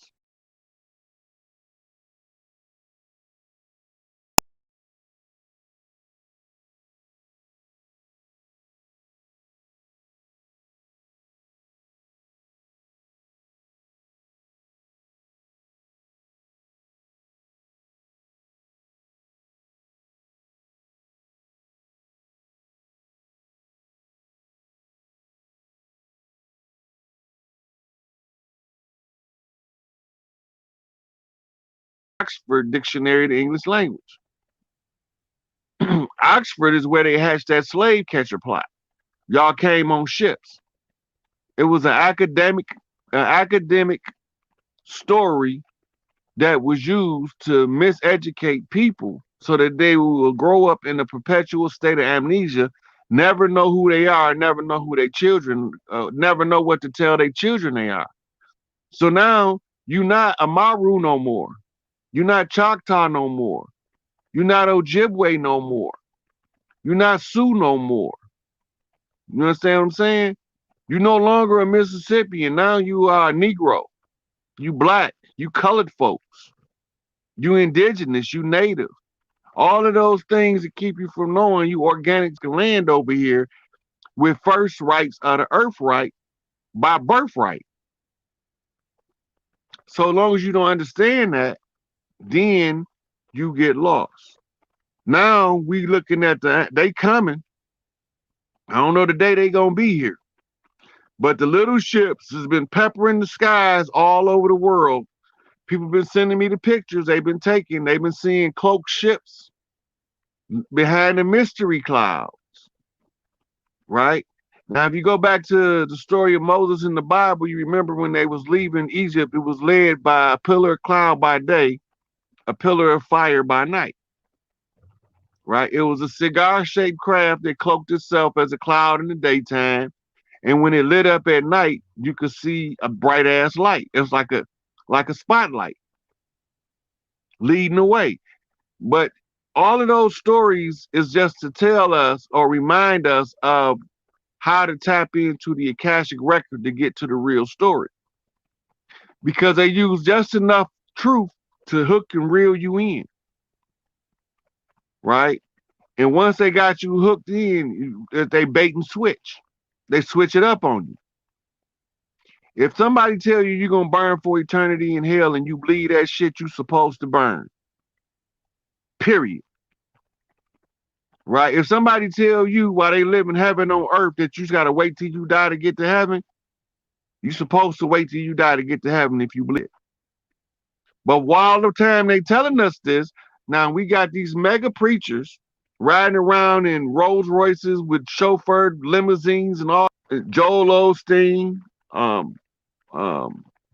Oxford Dictionary of the English Language. Oxford is where they hatched that slave catcher plot. Y'all came on ships. It was an academic story that was used to miseducate people so that they will grow up in a perpetual state of amnesia, never know who they are, never know who their children, never know what to tell their children they are. So now you're not Amaru no more. You're not Choctaw no more. You're not Ojibwe no more. You're not Sioux no more. You understand what I'm saying? You're no longer a Mississippian. Now you are a Negro. You black. You colored folks. You indigenous. You native. All of those things that keep you from knowing you organic land over here with first rights of the earth right by birthright. So long as you don't understand that, then you get lost. Now we looking at they coming. I don't know the day they gonna be here. But the little ships has been peppering the skies all over the world. People been sending me the pictures they've been taking. They've been seeing cloaked ships behind the mystery clouds. Right? Now, if you go back to the story of Moses in the Bible, you remember when they was leaving Egypt, it was led by a pillar of cloud by day, a pillar of fire by night. Right? It was a cigar-shaped craft that cloaked itself as a cloud in the daytime. And when it lit up at night, you could see a bright ass light. It was like a spotlight leading the way. But all of those stories is just to tell us or remind us of how to tap into the Akashic record to get to the real story. Because they use just enough truth to hook and reel you in. Right? And once they got you hooked in, they bait and switch. They switch it up on you. If somebody tell you you're gonna burn for eternity in hell and you believe that shit, you supposed to burn. Period. Right? If somebody tell you while they live in heaven on earth that you just gotta wait till you die to get to heaven, you supposed to wait till you die to get to heaven if you believe. But while the time they telling us this, now we got these mega preachers riding around in Rolls Royces with chauffeured limousines and all. Joel Osteen, um,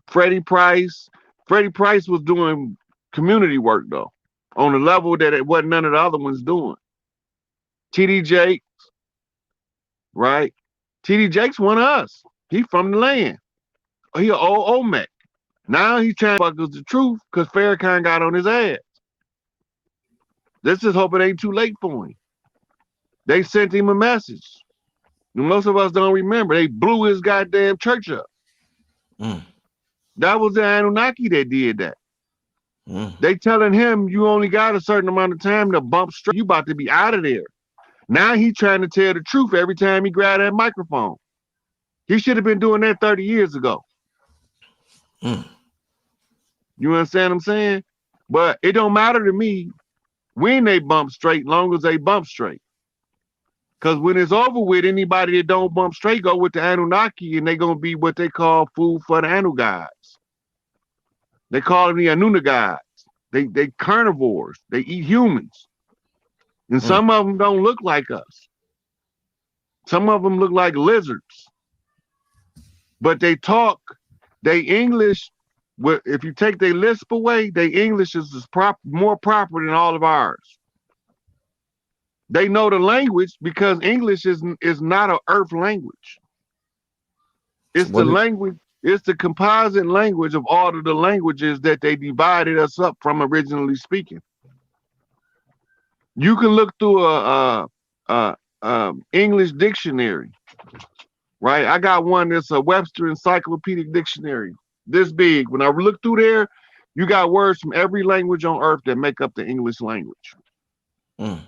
Freddie Price. Freddie Price was doing community work though, on a level that it wasn't none of the other ones doing. TD Jakes, right? TD Jakes one of us. He from the land. He an old Olmec. Now he's trying to fuck us the truth because Farrakhan got on his ass. Let's just hope it ain't too late for him. They sent him a message. Most of us don't remember. They blew his goddamn church up. Mm. That was the Anunnaki that did that. Mm. They telling him you only got a certain amount of time to bump straight. You about to be out of there. Now he trying to tell the truth every time he grab that microphone. He should have been doing that 30 years ago. Mm. You understand what I'm saying? But it don't matter to me when they bump straight, long as they bump straight. Because when it's over with, anybody that don't bump straight go with the Anunnaki and they going to be what they call food for the Anu gods. They call them the Anunnaki gods. They carnivores. They eat humans. And some of them don't look like us. Some of them look like lizards. But they talk, they English, if you take their lisp away, their English is more proper than all of ours. They know the language because English is not an earth language. It's the language, it's the composite language of all of the languages that they divided us up from originally speaking. You can look through a English dictionary, right? I got one that's a Webster Encyclopedic Dictionary, this big. When I look through there, you got words from every language on earth that make up the English language. Mm.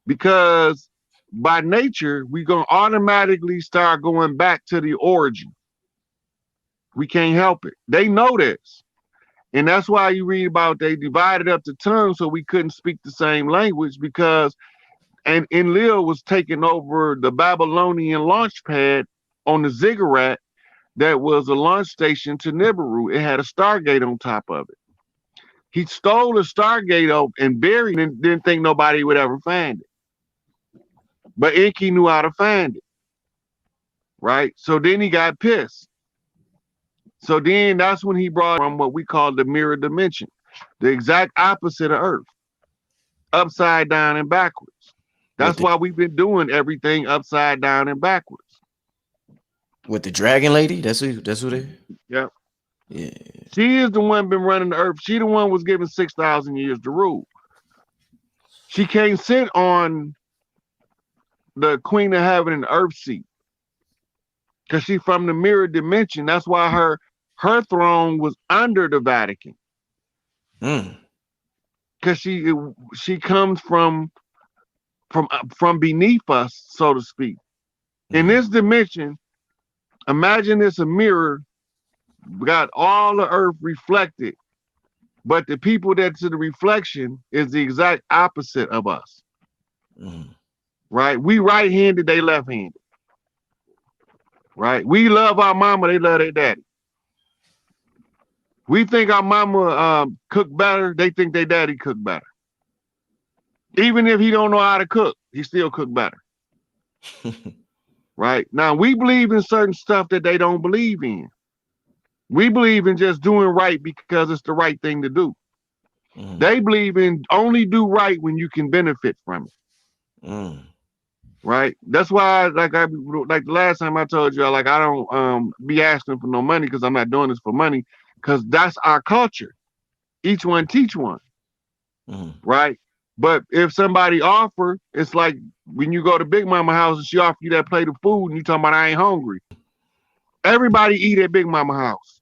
Because by nature, we're going to automatically start going back to the origin. We can't help it. They know this. And that's why you read about they divided up the tongue so we couldn't speak the same language because Enlil was taking over the Babylonian launch pad on the ziggurat that was a launch station to Nibiru. It had a Stargate on top of it. He stole the Stargate and buried it and didn't think nobody would ever find it. But Enki knew how to find it, right? So then he got pissed. So then that's when he brought from what we call the mirror dimension, the exact opposite of Earth, upside down and backwards. That's why we've been doing everything upside down and backwards. With the dragon lady? That's who they? Yeah. Yeah. She is the one been running the Earth. She the one was given 6,000 years to rule. She can't sit on the Queen of Heaven and Earth seat because she's from the mirror dimension. That's why her throne was under the Vatican. Because she comes from beneath us, so to speak. In this dimension, imagine it's a mirror, got all the earth reflected, but the people that's in the reflection is the exact opposite of us. Right? We right-handed, they left-handed. Right? We love our mama, they love their daddy. We think our mama cook better, they think their daddy cook better. Even if he don't know how to cook, he still cook better. Right? Now, we believe in certain stuff that they don't believe in. We believe in just doing right because it's the right thing to do. They believe in only do right when you can benefit from it. Right? That's why, like the last time I told you, I don't be asking for no money because I'm not doing this for money, because that's our culture. Each one teach one. Right? But if somebody offer, it's like when you go to Big Mama house and she offer you that plate of food and you talking about I ain't hungry. Everybody eat at Big Mama house.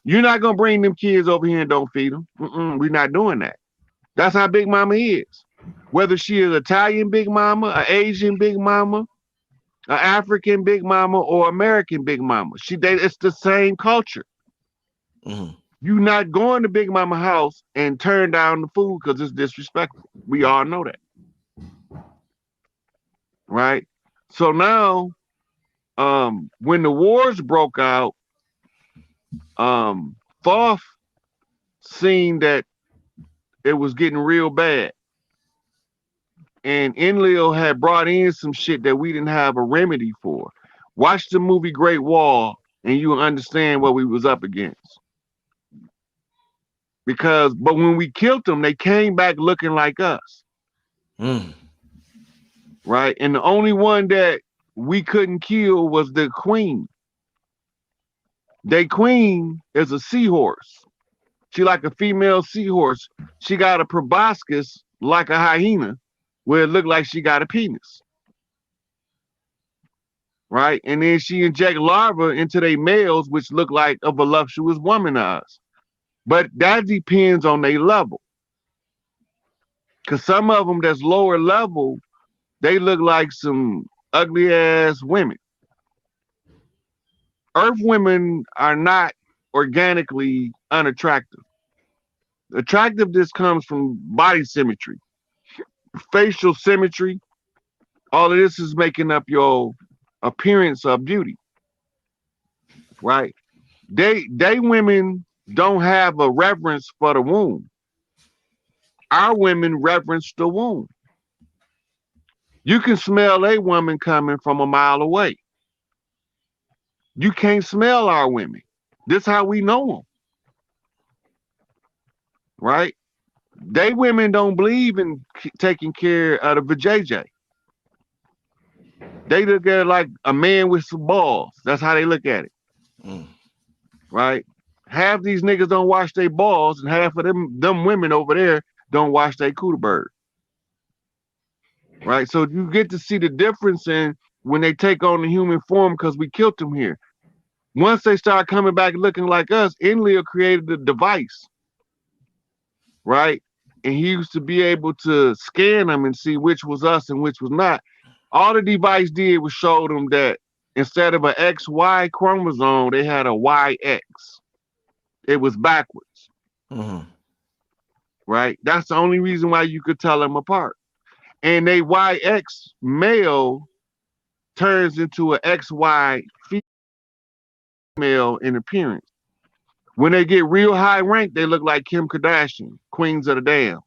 You're not gonna bring them kids over here and don't feed them. We're not doing that. That's how Big Mama is. Whether she is Italian Big Mama, an Asian Big Mama, an African Big Mama or American Big Mama. It's the same culture. Mm-hmm. You not going to Big Mama house and turn down the food because it's disrespectful. We all know that, right? So now, when the wars broke out, Thoth seen that it was getting real bad, and Enlil had brought in some shit that we didn't have a remedy for. Watch the movie Great Wall, and you'll understand what we was up against. But when we killed them, they came back looking like us, Mm. right? And the only one that we couldn't kill was the queen. They queen is a seahorse. She like a female seahorse. She got a proboscis like a hyena, where it looked like she got a penis, right? And then she inject larvae into their males, which look like a voluptuous womanizer. But that depends on their level. Because some of them that's lower level, they look like some ugly ass women. Earth women are not organically unattractive. Attractiveness comes from body symmetry, facial symmetry. All of this is making up your appearance of beauty, right? They women don't have a reverence for the womb. Our women reverence the womb. You can smell a woman coming from a mile away. You can't smell our women. This is how we know them, right? They women don't believe in taking care of the vajayjay. They look at it like a man with some balls. That's how they look at it, Mm. right? Half these niggas don't wash their balls, and half of them women over there don't wash their cooter bird, right? So you get to see the difference in when they take on the human form because we killed them here. Once they start coming back looking like us, Enlil created a device, right? And he used to be able to scan them and see which was us and which was not. All the device did was show them that instead of an XY chromosome, they had a YX. It was backwards, Mm-hmm. right? That's the only reason why you could tell them apart. And they YX male turns into an XY female in appearance. When they get real high rank, they look like Kim Kardashian, queens of the damn,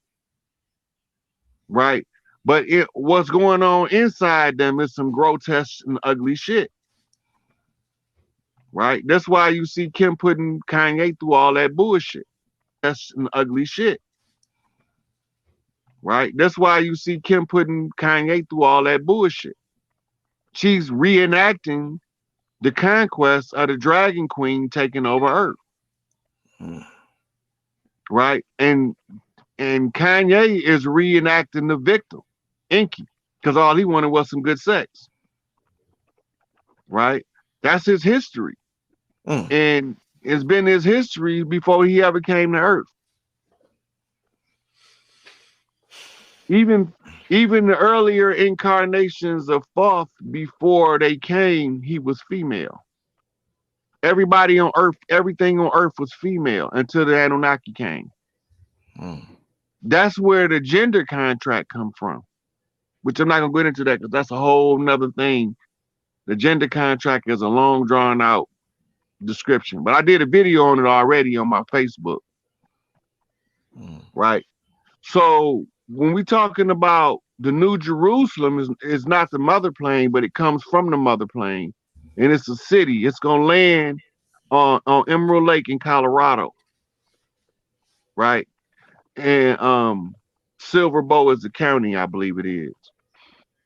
right? But what's going on inside them is some grotesque and ugly shit, right? That's why you see Kim putting Kanye through all that bullshit. That's an ugly shit, right? That's why you see Kim putting Kanye through all that bullshit. She's reenacting the conquest of the Dragon Queen taking over Earth, Mm. right? And Kanye is reenacting the victim, Inky, because all he wanted was some good sex, right? That's his history. Mm. And it's been his history before he ever came to Earth. Even the earlier incarnations of Thoth before they came, he was female. Everybody on Earth, everything on Earth was female until the Anunnaki came. Mm. That's where the gender contract come from, which I'm not gonna get into that because that's a whole nother thing. The gender contract is a long drawn out description, but I did a video on it already on my Facebook, Mm. right? So when we talking about the New Jerusalem is not the mother plane, but it comes from the mother plane, and it's a city. It's gonna land on Emerald Lake in Colorado, right? And Silver Bow is the county, I believe it is.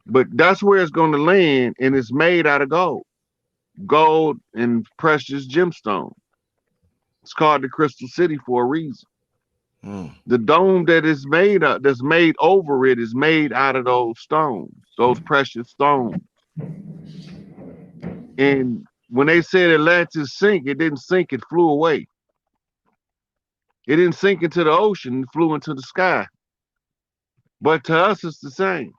But that's where it's gonna land, and it's made out of gold and precious gemstone. It's called the Crystal City for a reason. Mm. The dome that is that's made over it is made out of those stones, those precious stones. And when they said Atlantis sink, it didn't sink, it flew away. It didn't sink into the ocean, it flew into the sky. But to us, it's the same.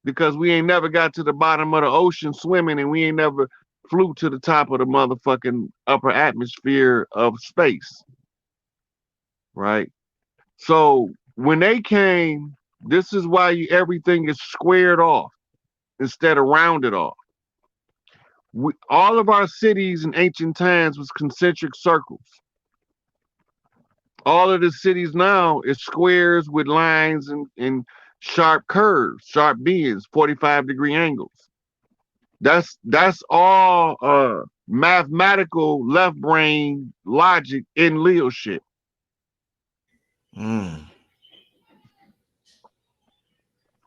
because we ain't never got to the bottom of the ocean swimming, and we ain't never flew to the top of the motherfucking upper atmosphere of space, right? So when they came, this is why everything is squared off instead of rounded off. All of our cities in ancient times was concentric circles. All of the cities now is squares with lines and sharp curves, sharp bends, 45-degree angles. That's all mathematical left brain logic Enlil shit.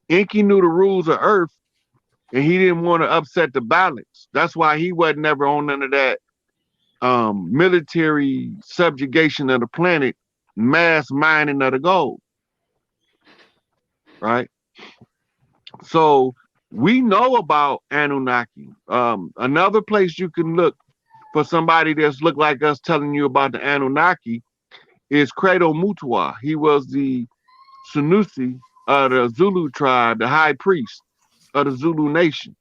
Enki knew the rules of Earth, and he didn't want to upset the balance. That's why he wasn't ever on none of that military subjugation of the planet, mass mining of the gold. Right? So we know about Anunnaki. Another place you can look for somebody that's look like us telling you about the Anunnaki is Credo Mutwa. He was the Sunusi of the Zulu tribe, the high priest of the Zulu nation.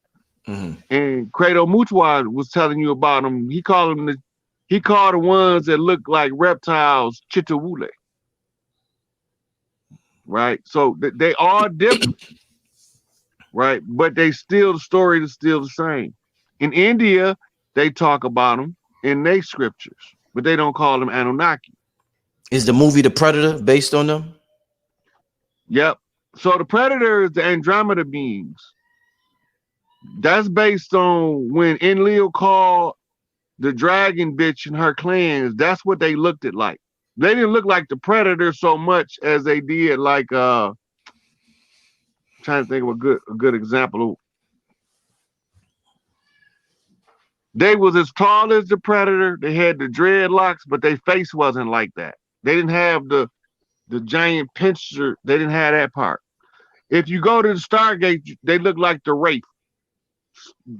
And Credo Mutwa was telling you about him. He called the ones that look like reptiles Chitawule. Right? So they are different. Right? But the story is still the same. In India, they talk about them in their scriptures, but they don't call them Anunnaki. Is the movie The Predator based on them? Yep. So the Predator is the Andromeda beings. That's based on when Enlil called the dragon bitch and her clans. That's what they looked at like. They didn't look like the Predator so much as they did like trying to think of a good example. They was as tall as the Predator. They had the dreadlocks, but their face wasn't like that. They didn't have the giant pincer. They didn't have that part. If you go to the Stargate, they look like the Wraith.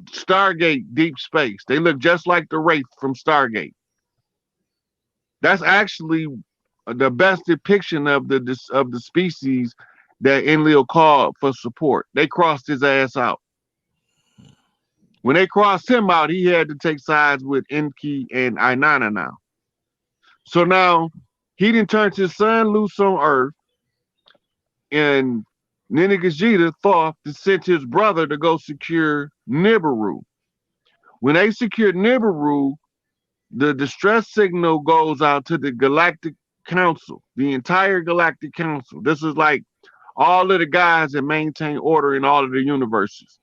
Stargate Deep Space. They look just like the Wraith from Stargate. That's actually the best depiction of the species that Enlil called for support. They crossed his ass out. When they crossed him out, he had to take sides with Enki and Inanna now. So now he didn't turn his son loose on Earth, and Ninigajita Thoth sent his brother to go secure Nibiru. When they secured Nibiru, the distress signal goes out to the Galactic Council, the entire Galactic Council. This is like all of the guys that maintain order in all of the universes.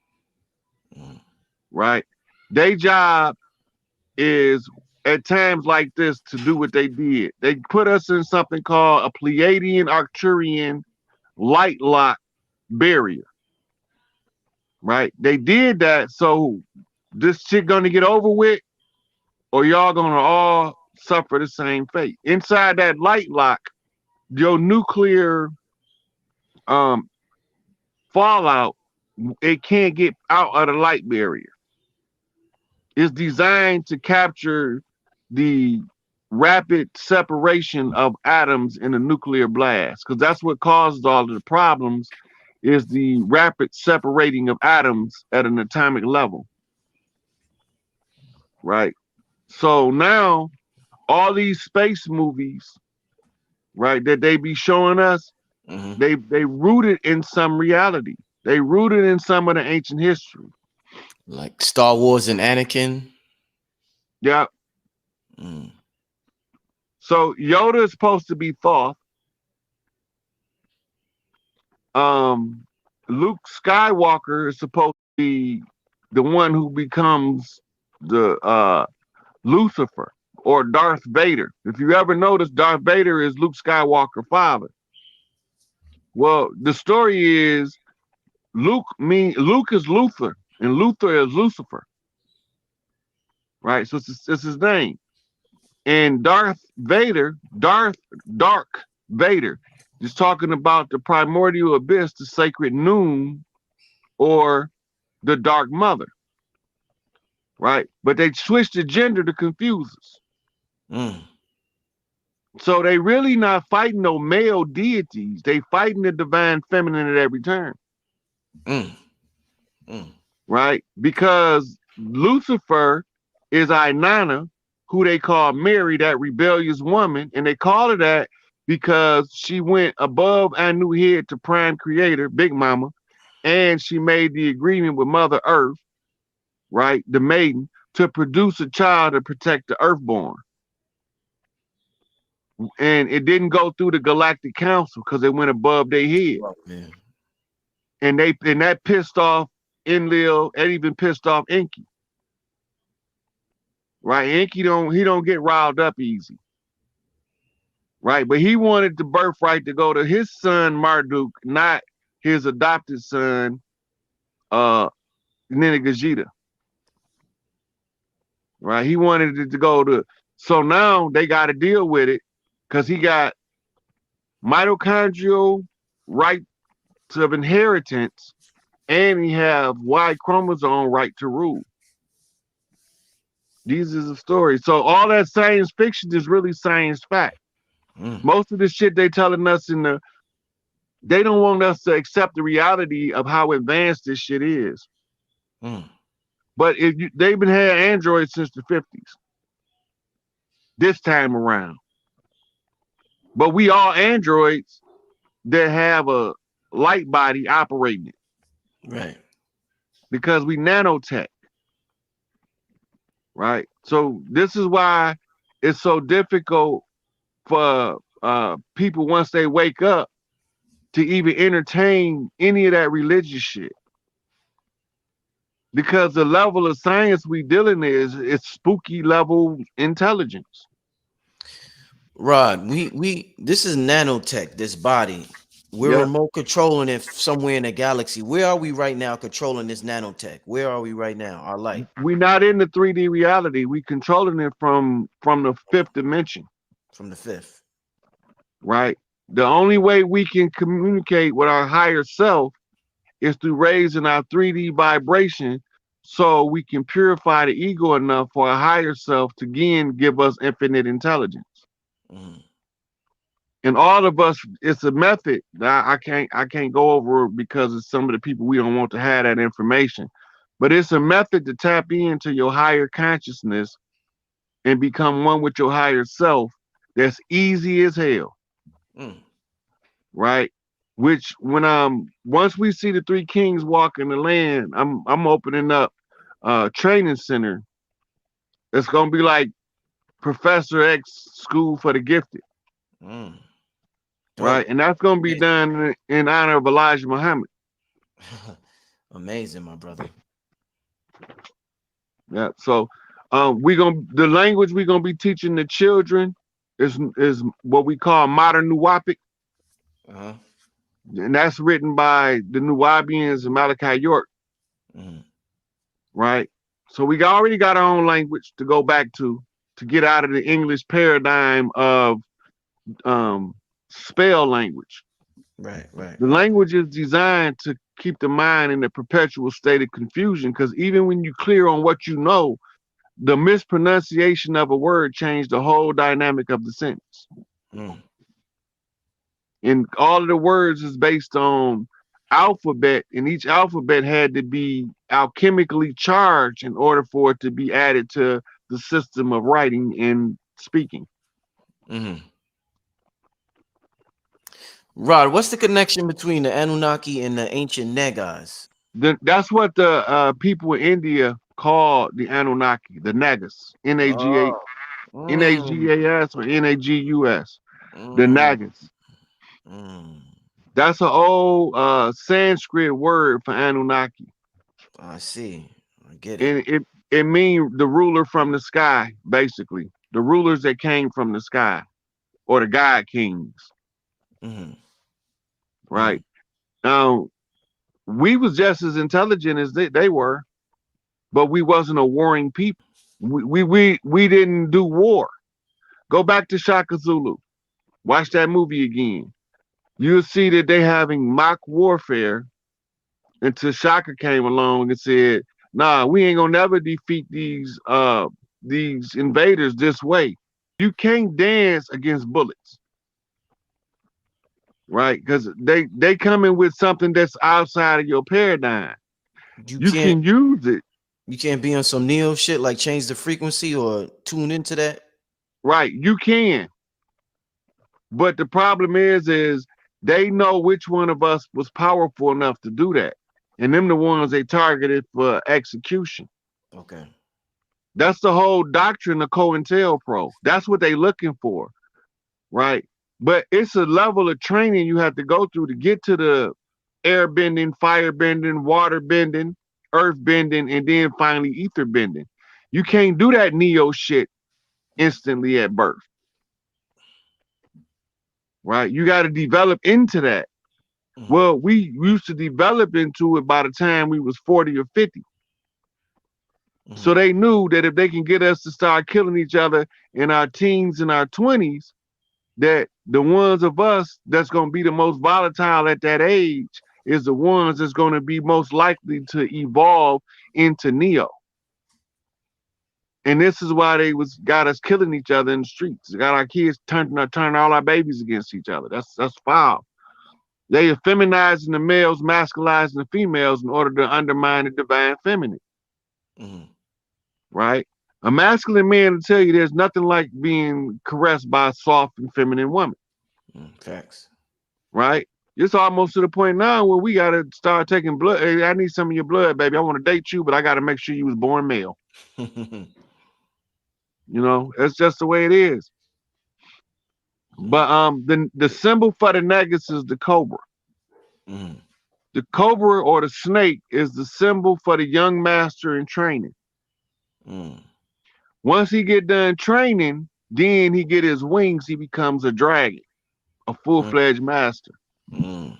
Right? Their job is at times like this to do what they did. They put us in something called a Pleiadian Arcturian light lock barrier. Right? They did that so this shit gonna get over with, or y'all gonna all suffer the same fate. Inside that light lock, your nuclear fallout, it can't get out of the light barrier. It's designed to capture the rapid separation of atoms in a nuclear blast, because that's what causes all of the problems, is the rapid separating of atoms at an atomic level. Right? So now all these space movies, right, that they be showing us, they rooted in some reality. They rooted in some of the ancient history. Like Star Wars and Anakin. Yeah. So Yoda is supposed to be Thoth. Luke Skywalker is supposed to be the one who becomes the Lucifer or Darth Vader. If you ever notice, Darth Vader is Luke Skywalker's father. Well, the story is Luke is Luther, and Luther is Lucifer. Right? So it's his name. And Dark Vader is talking about the primordial abyss, the sacred noon, or the dark mother. Right? But they switched the gender to confuse us. So they really not fighting no male deities. They fighting the divine feminine at every turn. Mm. right? Because Lucifer is Inanna, who they call Mary, that rebellious woman, and they call her that because she went above Anu head to Prime Creator, Big Mama, and she made the agreement with Mother Earth, right, the maiden, to produce a child to protect the Earthborn. And it didn't go through the Galactic Council because it went above their head. Right, man. And that pissed off Enlil, and even pissed off Enki. Right? Enki don't get riled up easy. Right? But he wanted the birthright to go to his son Marduk, not his adopted son, Ninigajita. Right? He wanted it to go to, so now they gotta deal with it because he got mitochondrial rights of inheritance, and he have Y chromosome right to rule. These is the stories. So all that science fiction is really science fact. Mm. Most of the shit they telling us they don't want us to accept the reality of how advanced this shit is. Mm. But they've been had androids since the 50s. This time around. But we all androids that have a light body operating it Right. because we nanotech. Right? So this is why it's so difficult for people once they wake up to even entertain any of that religious shit. Because the level of science we dealing is spooky level intelligence. Rod, we this is nanotech, this body. We're Yeah. remote controlling it somewhere in the galaxy. Where are we right now controlling this nanotech? Where are we right now? Our light We not in the 3D reality. We controlling it from the fifth dimension, from the fifth. right? The only way we can communicate with our higher self is through raising our 3D vibration so we can purify the ego enough for our higher self to again give us infinite intelligence. Mm. And all of us, it's a method that I can't go over because it's some of the people we don't want to have that information. But it's a method to tap into your higher consciousness and become one with your higher self. That's easy as hell, Mm. right? Which when once we see the three kings walk in the land, I'm opening up a training center. It's gonna be like Professor X School for the Gifted, Mm. right? Dope. And that's gonna be Amazing. done in honor of Elijah Muhammad. Amazing, my brother. Yeah. So the language we're gonna be teaching the children is what we call modern Nuwapic, Uh-huh. and that's written by the Nuwabians and Malachi York, Mm. right? So we already got our own language to go back to get out of the English paradigm of um, spell language. Right, right, The right. language is designed to keep the mind in a perpetual state of confusion because even when you clear on what you know, the mispronunciation of a word changed the whole dynamic of the sentence. Mm. And all of the words is based on alphabet, and each alphabet had to be alchemically charged in order for it to be added to the system of writing and speaking. Mm. Rod, what's the connection between the Anunnaki and the ancient Nagas? That's what the people in India call the Anunnaki, the Nagas, Oh. Mm. Nagas or Nagus, the Mm. Nagas. Mm. That's an old Sanskrit word for Anunnaki, I see. I get it. and it means the ruler from the sky, basically, the rulers that came from the sky, or the god kings, Mm. Mm. right? Now we was just as intelligent as they were, but we wasn't a warring people. We didn't do war. Go back to Shaka Zulu. Watch that movie again. You'll see that they having mock warfare until Shaka came along and said, "Nah, we ain't gonna never defeat these invaders this way. You can't dance against bullets, right? Because they come in with something that's outside of your paradigm. You You can't can use it, you can't be on some Neo shit like change the frequency or tune into that. right? You can. But the problem is they know which one of us was powerful enough to do that. And them the ones they targeted for execution. Okay. That's the whole doctrine of COINTELPRO. That's what they looking for, right? But it's a level of training you have to go through to get to the air bending, fire bending, water bending, earth bending, and then finally ether bending. You can't do that Neo shit instantly at birth, right? You got to develop into that. Mhm. Well, we used to develop into it by the time we was 40 or 50. So Mhm. they knew that if they can get us to start killing each other in our teens and our 20s, that the ones of us that's going to be the most volatile at that age is the ones that's going to be most likely to evolve into Neo. And this is why they got us killing each other in the streets. They got our kids turning all our babies against each other. That's foul. They are feminizing the males, masculizing the females in order to undermine the divine feminine, Mhm. right? A masculine man will tell you there's nothing like being caressed by a soft and feminine woman, Facts. right? It's almost to the point now where we gotta start taking blood. Hey, I need some of your blood, baby. I want to date you, but I gotta make sure you was born male. You know, that's just the way it is. But the symbol for the Negus is the cobra. Mhm. The cobra or the snake is the symbol for the young master in training. Mhm. Once he get done training, then he get his wings. He becomes a dragon, a Mhm. full-fledged master, Mhm.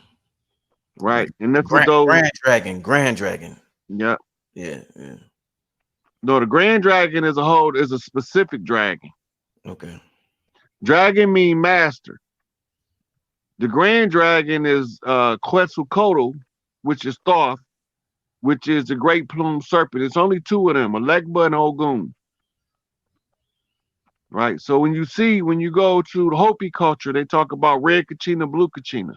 right? And that's what Grand, those. Grand Dragon, Grand Dragon. Yeah. Yeah, yeah. No, the grand dragon as a whole is a specific dragon. Okay. Dragon mean master. The grand dragon is Quetzalcoatl, which is Thoth, which is the great plumed serpent. It's only two of them, Alegba and Ogun. Right. So when you go to the Hopi culture, they talk about red kachina, blue kachina,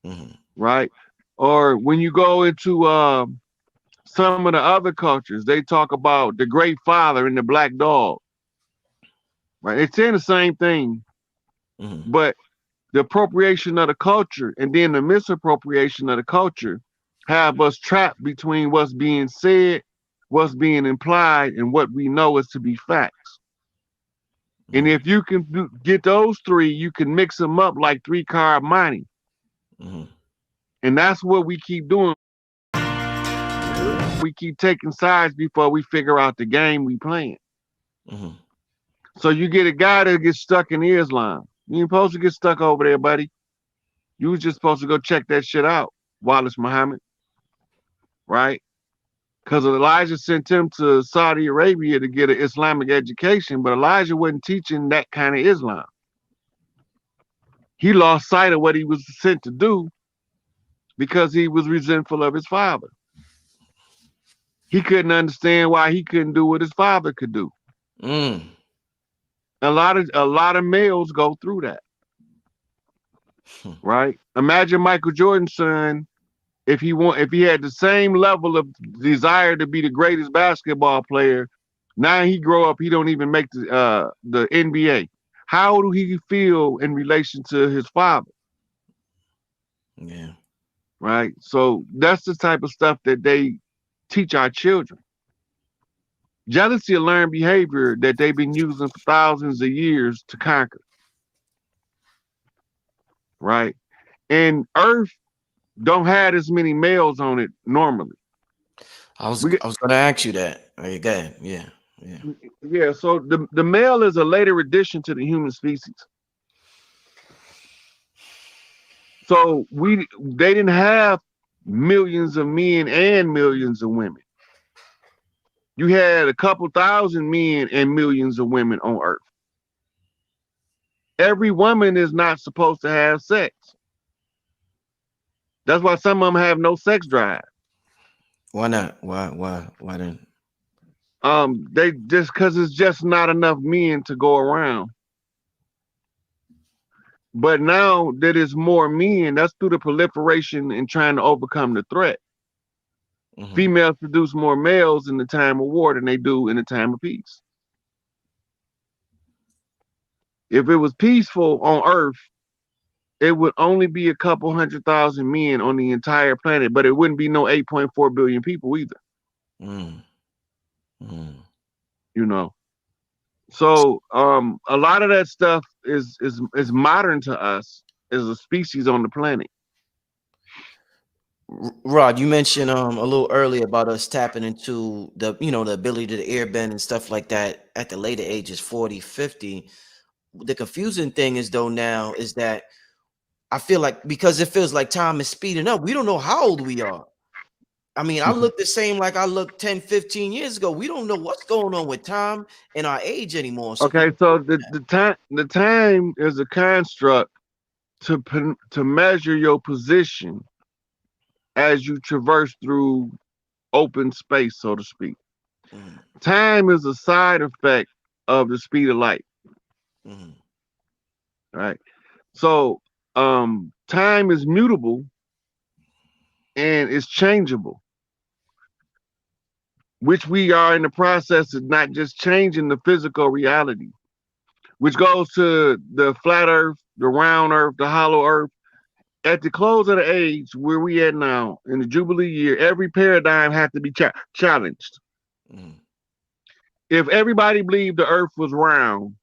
Mhm. right? Or when you go into some of the other cultures, they talk about the great father and the black dog, right? It's saying the same thing, Mhm. but the appropriation of the culture and then the misappropriation of the culture have us trapped between what's being said, what's being implied, and what we know is to be facts. And Mhm. if you can get those three, you can mix them up like three-card money. Mhm. And that's what we keep doing. We keep taking sides before we figure out the game we playing. Mhm. So you get a guy that gets stuck in Islam. You ain't supposed to get stuck over there, buddy. You was just supposed to go check that shit out, Wallace Muhammad, right? Because Elijah sent him to Saudi Arabia to get an Islamic education, but Elijah wasn't teaching that kind of Islam. He lost sight of what he was sent to do because he was resentful of his father. He couldn't understand why he couldn't do what his father could do. Mm. A lot of males go through that, right? Imagine Michael Jordan's son if he had the same level of desire to be the greatest basketball player. Now he grow up, he don't even make the NBA. How do he feel in relation to his father? Yeah. Right. So that's the type of stuff that they teach our children. Jealousy, a learned behavior that they've been using for thousands of years to conquer. Right. And Earth don't have as many males on it normally. I was We get, I was gonna ask you that. Okay. Yeah. Yeah. yeah. So the male is a later addition to the human species. So they didn't have millions of men and millions of women. You had a couple thousand men and millions of women on Earth. Every woman is not supposed to have sex. That's why some of them have no sex drive. Why not? Why then? They just because it's just not enough men to go around. But now that it's more men, that's through the proliferation and trying to overcome the threat. Mm-hmm. Females produce more males in the time of war than they do in the time of peace. If it was peaceful on Earth, it would only be a couple 100,000 men on the entire planet, but it wouldn't be no 8.4 billion people either. Mm. Mm. You know. So a lot of that stuff is modern to us as a species on the planet. Rod, you mentioned a little earlier about us tapping into the, you know, the ability to airbend and stuff like that at the later ages, 40, 50. The confusing thing is though now is that I feel like because it feels like time is speeding up, we don't know how old we are. I mean, I look the same like I looked 10, 15 years ago. We don't know what's going on with time and our age anymore. So Okay, so the time is a construct to measure your position as you traverse through open space, so to speak. mm, Time is a side effect of the speed of light, mm, right? So time is mutable and it's changeable, which we are in the process of not just changing the physical reality, which goes to the flat earth, the round earth, the hollow earth. At the close of the age where we at now, in the Jubilee year, every paradigm had to be challenged. mm, If everybody believed the earth was round,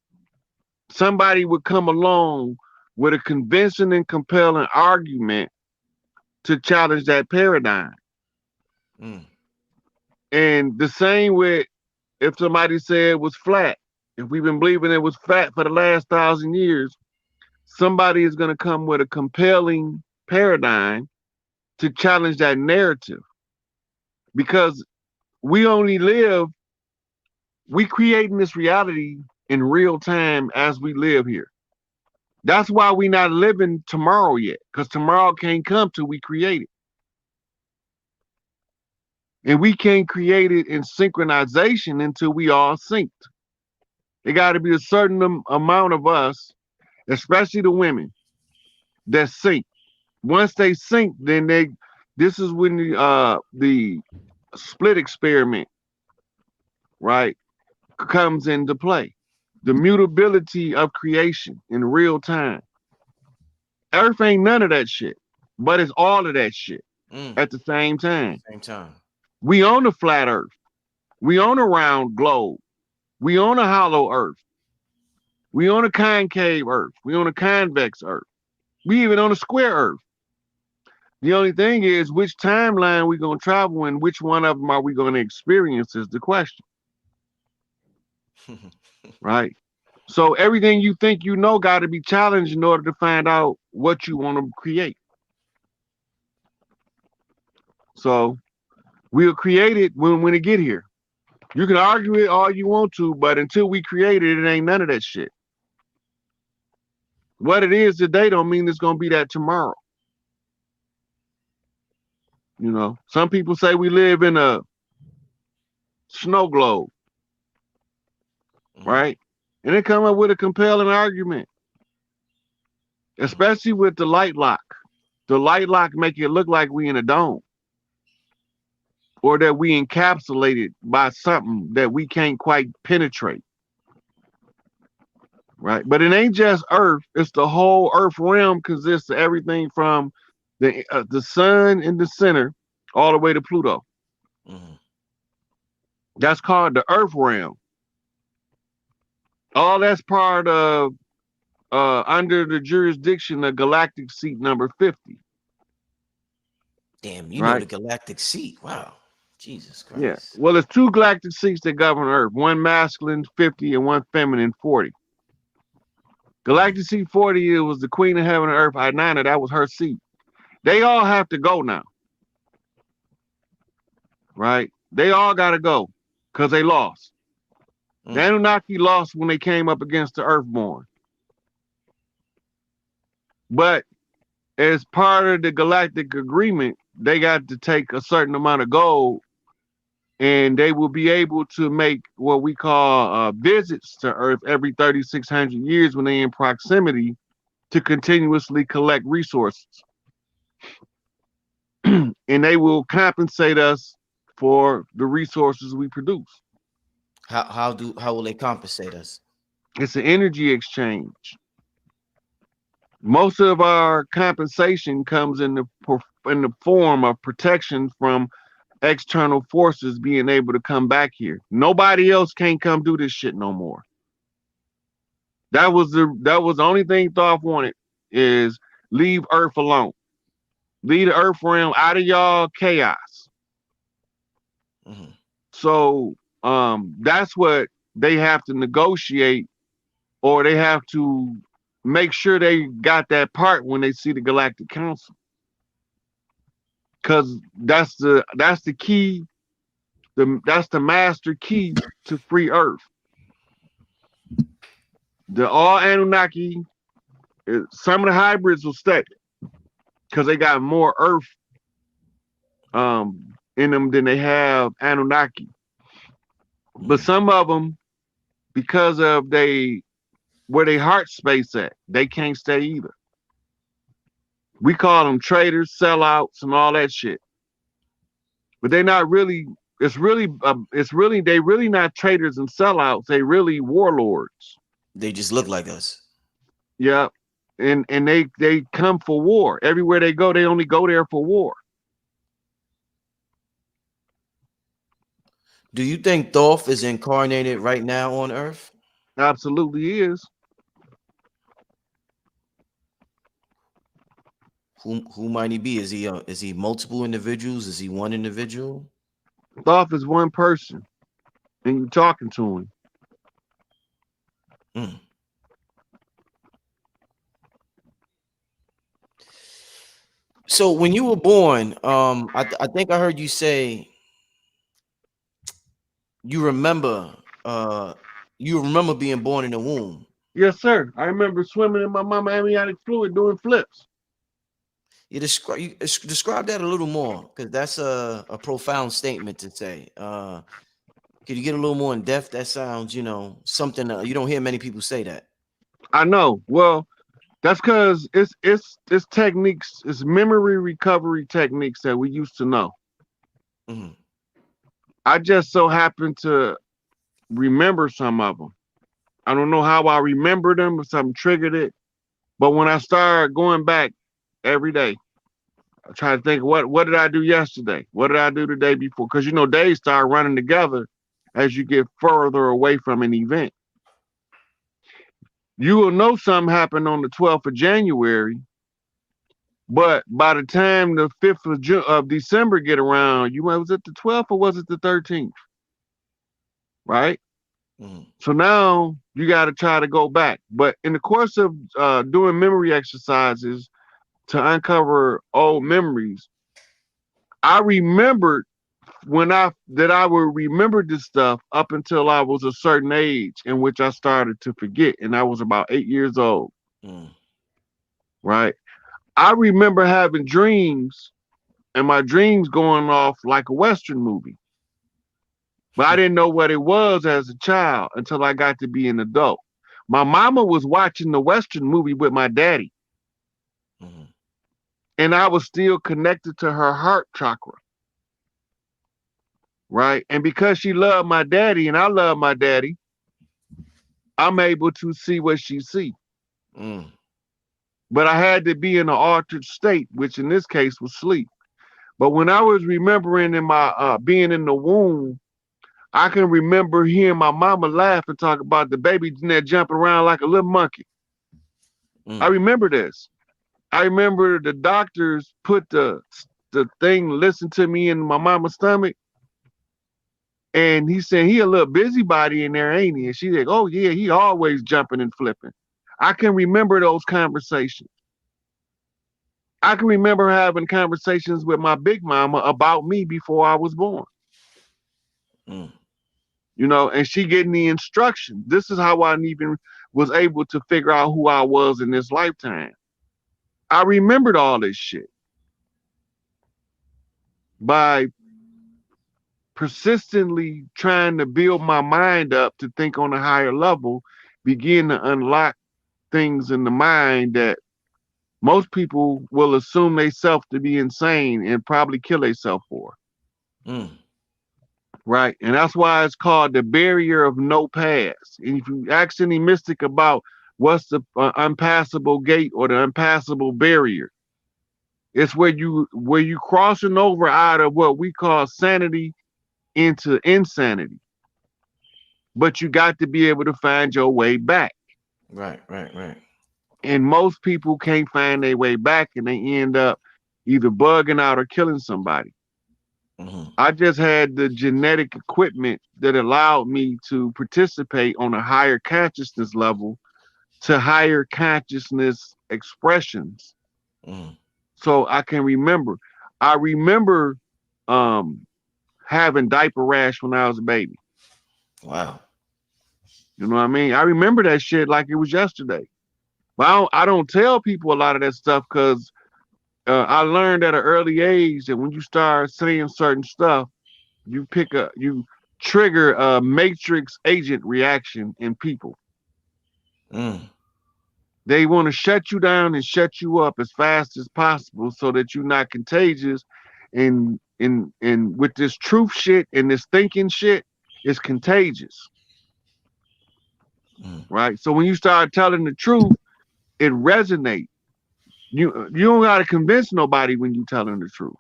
somebody would come along with a convincing and compelling argument to challenge that paradigm. mm, And the same with if somebody said it was flat. If we've been believing it was flat for the last 1,000 years, somebody is going to come with a compelling paradigm to challenge that narrative. Because we only live, we creating this reality in real time as we live here. That's why we not living tomorrow yet, because tomorrow can't come till we create it. And we can't create it in synchronization until we all synced. It got to be a certain amount of us, especially the women, that sync. Once they sync, then this is when the split experiment, right, comes into play. The mutability of creation in real time. Earth ain't none of that shit, but it's all of that shit mm. at the same time. Same time. We own a flat Earth. We own a round globe. We own a hollow Earth. We own a concave Earth. We own a convex Earth. We even own a square Earth. The only thing is which timeline we gonna travel and which one of them are we gonna experience is the question, right? So everything you think you know got to be challenged in order to find out what you want to create. So we'll create it when it get here. You can argue it all you want to, but until we create it, it ain't none of that shit. What it is today don't mean it's gonna be that tomorrow. You know, some people say we live in a snow globe, right? And they come up with a compelling argument, especially with the light lock. The light lock make it look like we in a dome, or that we encapsulated by something that we can't quite penetrate, right? But it ain't just Earth; it's the whole Earth realm consists of everything from the sun in the center all the way to Pluto. Mm. That's called the Earth realm. All that's part of under the jurisdiction of Galactic seat number 50. Damn, you know Right? the galactic seat. Wow. Jesus Yeah. Christ. Well, there's two galactic seats that govern Earth, one masculine 50 and one feminine 40. Galactic seat 40, it was the Queen of Heaven and Earth, Inanna, that was her seat. They all have to go now. Right? They all got to go because they lost. The Anunnaki lost when they came up against the Earthborn. But as part of the galactic agreement, they got to take a certain amount of gold and they will be able to make what we call visits to Earth every 3,600 years when they're in proximity to continuously collect resources. And they will compensate us for the resources we produce. How will they compensate us? It's an energy exchange. Most of our compensation comes in the form of protection from external forces being able to come back here. Nobody else can't come do this shit no more. That was the only thing Thoth wanted, is leave Earth alone. Leave the Earth realm out of y'all chaos. Mm-hmm. So that's what they have to negotiate, or they have to make sure they got that part when they see the Galactic Council. Cause that's the key, that's the master key to free Earth. The all Anunnaki, some of the hybrids will stay because they got more Earth in them than they have Anunnaki. But some of them, because of where they heart space at, they can't stay either. We call them traitors, sellouts, and all that shit. But they're not really. They really not traitors and sellouts. They really warlords. They just look like us. Yeah, and they come for war. Everywhere they go, they only go there for war. Do you think Thoth is incarnated right now on Earth? Absolutely is. Who might he be? Is he multiple individuals? Is he one individual? Thoth is one person, and you're talking to him. Mm. So when you were born, I think I heard you say you remember being born in the womb. Yes, sir. I remember swimming in my mama amniotic fluid doing flips. Describe that a little more, because that's a profound statement to say. Could you get a little more in depth? That sounds, something you don't hear many people say that. I know. Well, that's because it's techniques, it's memory recovery techniques that we used to know. Mm-hmm. I just so happen to remember some of them. I don't know how I remembered them, or something triggered it. But when I started going back every day, I try to think, what did I do yesterday? What did I do the day before? Because days start running together as you get further away from an event. You will know something happened on the 12th of January, but by the time the 5th of December get around, was it the 12th or was it the 13th? Right? Mm-hmm. So now you got to try to go back. But in the course of doing memory exercises to uncover old memories, I remembered I would remember this stuff up until I was a certain age in which I started to forget, and I was about 8 years old. Right? I remember having dreams, and my dreams going off like a Western movie. But I didn't know what it was as a child until I got to be an adult. My mama was watching the Western movie with my daddy. Mm-hmm. And I was still connected to her heart chakra. Right? And because she loved my daddy and I love my daddy, I'm able to see what she see. Mm. But I had to be in an altered state, which in this case was sleep. But when I was remembering in my being in the womb, I can remember hearing my mama laugh and talk about the baby in there jumping around like a little monkey. I remember this. I remember the doctors put the thing, listen to me in my mama's stomach. And he said, he a little busybody in there, ain't he? And she's like, oh yeah, he always jumping and flipping. I can remember those conversations. I can remember having conversations with my big mama about me before I was born. Mm. And she getting the instruction. This is how I even was able to figure out who I was in this lifetime. I remembered all this shit by persistently trying to build my mind up to think on a higher level, begin to unlock things in the mind that most people will assume they self to be insane and probably kill themselves for. Mm. right? And that's why it's called the barrier of no pass. And if you ask any mystic about what's the unpassable gate or the unpassable barrier, it's where you crossing over out of what we call sanity into insanity. But you got to be able to find your way back. Right, right, right. And most people can't find their way back, and they end up either bugging out or killing somebody. Mm-hmm. I just had the genetic equipment that allowed me to participate on a higher consciousness level to higher consciousness expressions. Mm-hmm. So I can remember. I remember um, having diaper rash when I was a baby. Wow. You know what I mean? I remember that shit like it was yesterday. But I don't tell people a lot of that stuff because I learned at an early age that when you start saying certain stuff, you trigger a matrix agent reaction in people. Mm. They want to shut you down and shut you up as fast as possible so that you're not contagious. And with this truth shit and this thinking shit, it's contagious, Mm. right? So when you start telling the truth, it resonates. You don't gotta convince nobody when you telling the truth,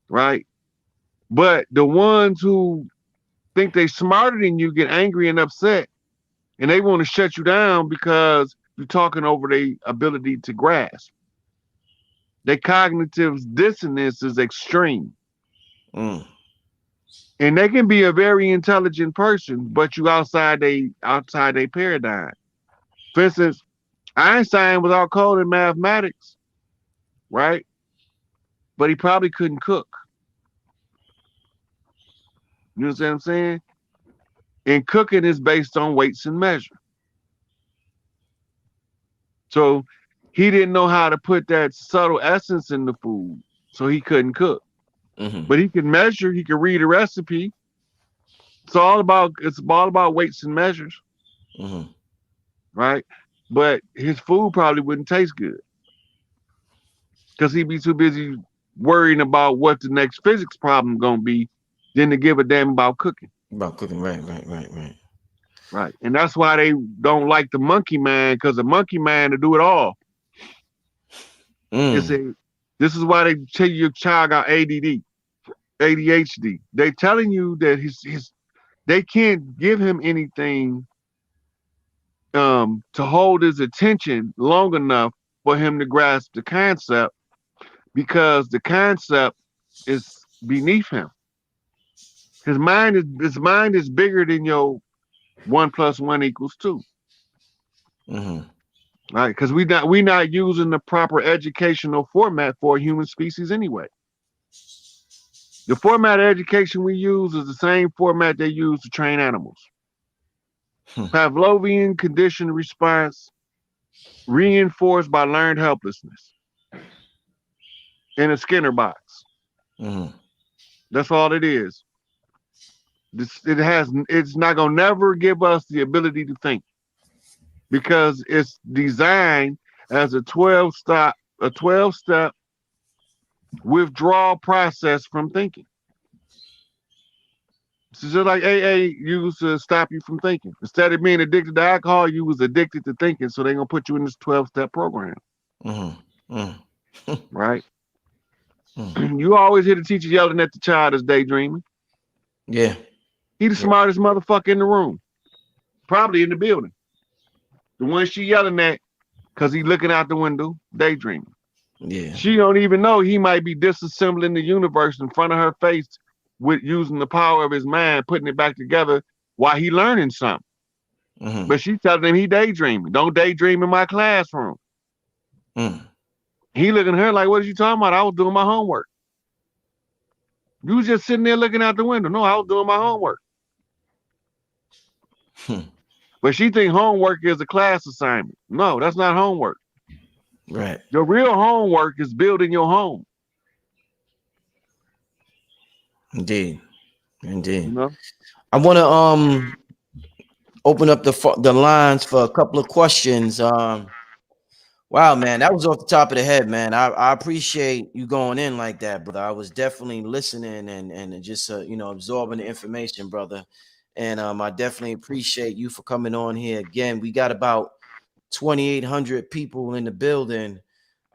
right? But the ones who think they smarter than you get angry and upset, and they want to shut you down because you're talking over their ability to grasp. Their cognitive dissonance is extreme. Mm. And they can be a very intelligent person, but you outside they paradigm. For instance, Einstein was all code in mathematics, right? But he probably couldn't cook. You know what I'm saying? And cooking is based on weights and measure. So he didn't know how to put that subtle essence in the food, so he couldn't cook. Mm-hmm. But he could measure, he could read a recipe. It's all about weights and measures, Mm-hmm. right? But his food probably wouldn't taste good because he'd be too busy worrying about what the next physics problem gonna be than to give a damn about cooking. About cooking, right, right, right, right. Right. And that's why they don't like the monkey man, because the monkey man to do it all. It's Mm. a this is why they tell you your child got ADD, ADHD. They telling you that his they can't give him anything to hold his attention long enough for him to grasp the concept because the concept is beneath him. His mind is bigger than your 1 + 1 = 2. Mm-hmm. Right? Because we not using the proper educational format for a human species anyway. The format of education we use is the same format they use to train animals. Hmm. Pavlovian conditioned response reinforced by learned helplessness in a Skinner box. Mm-hmm. That's all it is. It's not gonna never give us the ability to think because it's designed as a 12-step withdrawal process from thinking. It's just like AA used to stop you from thinking. Instead of being addicted to alcohol, you was addicted to thinking. So they're gonna put you in this 12-step program, Mm-hmm. Mm. right? Mm. You always hear the teacher yelling at the child that's daydreaming. Yeah. He the Yeah. smartest motherfucker in the room, probably in the building. The one she yelling at because he looking out the window, daydreaming. Yeah. She don't even know he might be disassembling the universe in front of her face with using the power of his mind, putting it back together while he learning something. Mm-hmm. But she telling him he daydreaming. Don't daydream in my classroom. Mm. He looking at her like, what are you talking about? I was doing my homework. You was just sitting there looking out the window. No, I was doing my homework. Hmm. But she think homework is a class assignment. No, that's not homework. Right. Your real homework is building your home. Indeed. You Indeed. know? I want to open up the lines for a couple of questions. Wow, man, that was off the top of the head, man. I appreciate you going in like that, brother. I was definitely listening and just absorbing the information, brother. And I definitely appreciate you for coming on here again. We got about 2,800 people in the building.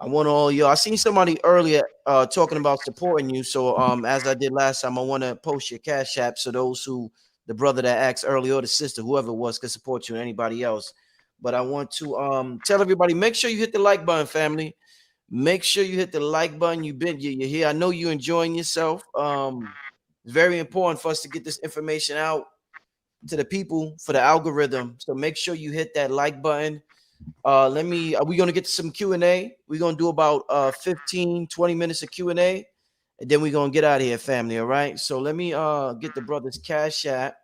I want all y'all. I seen somebody earlier talking about supporting you. So as I did last time, I want to post your cash app so those who the brother that asked earlier or the sister, whoever it was, could support you and anybody else. But I want to tell everybody, make sure you hit the like button, family. Make sure you hit the like button. You're here. I know you're enjoying yourself. It's very important for us to get this information out to the people for the algorithm. So make sure you hit that like button. We're gonna get to some Q&A. We're gonna do about 15-20 minutes of Q&A, and then we're gonna get out of here, family. All right. So let me get the brother's cash app,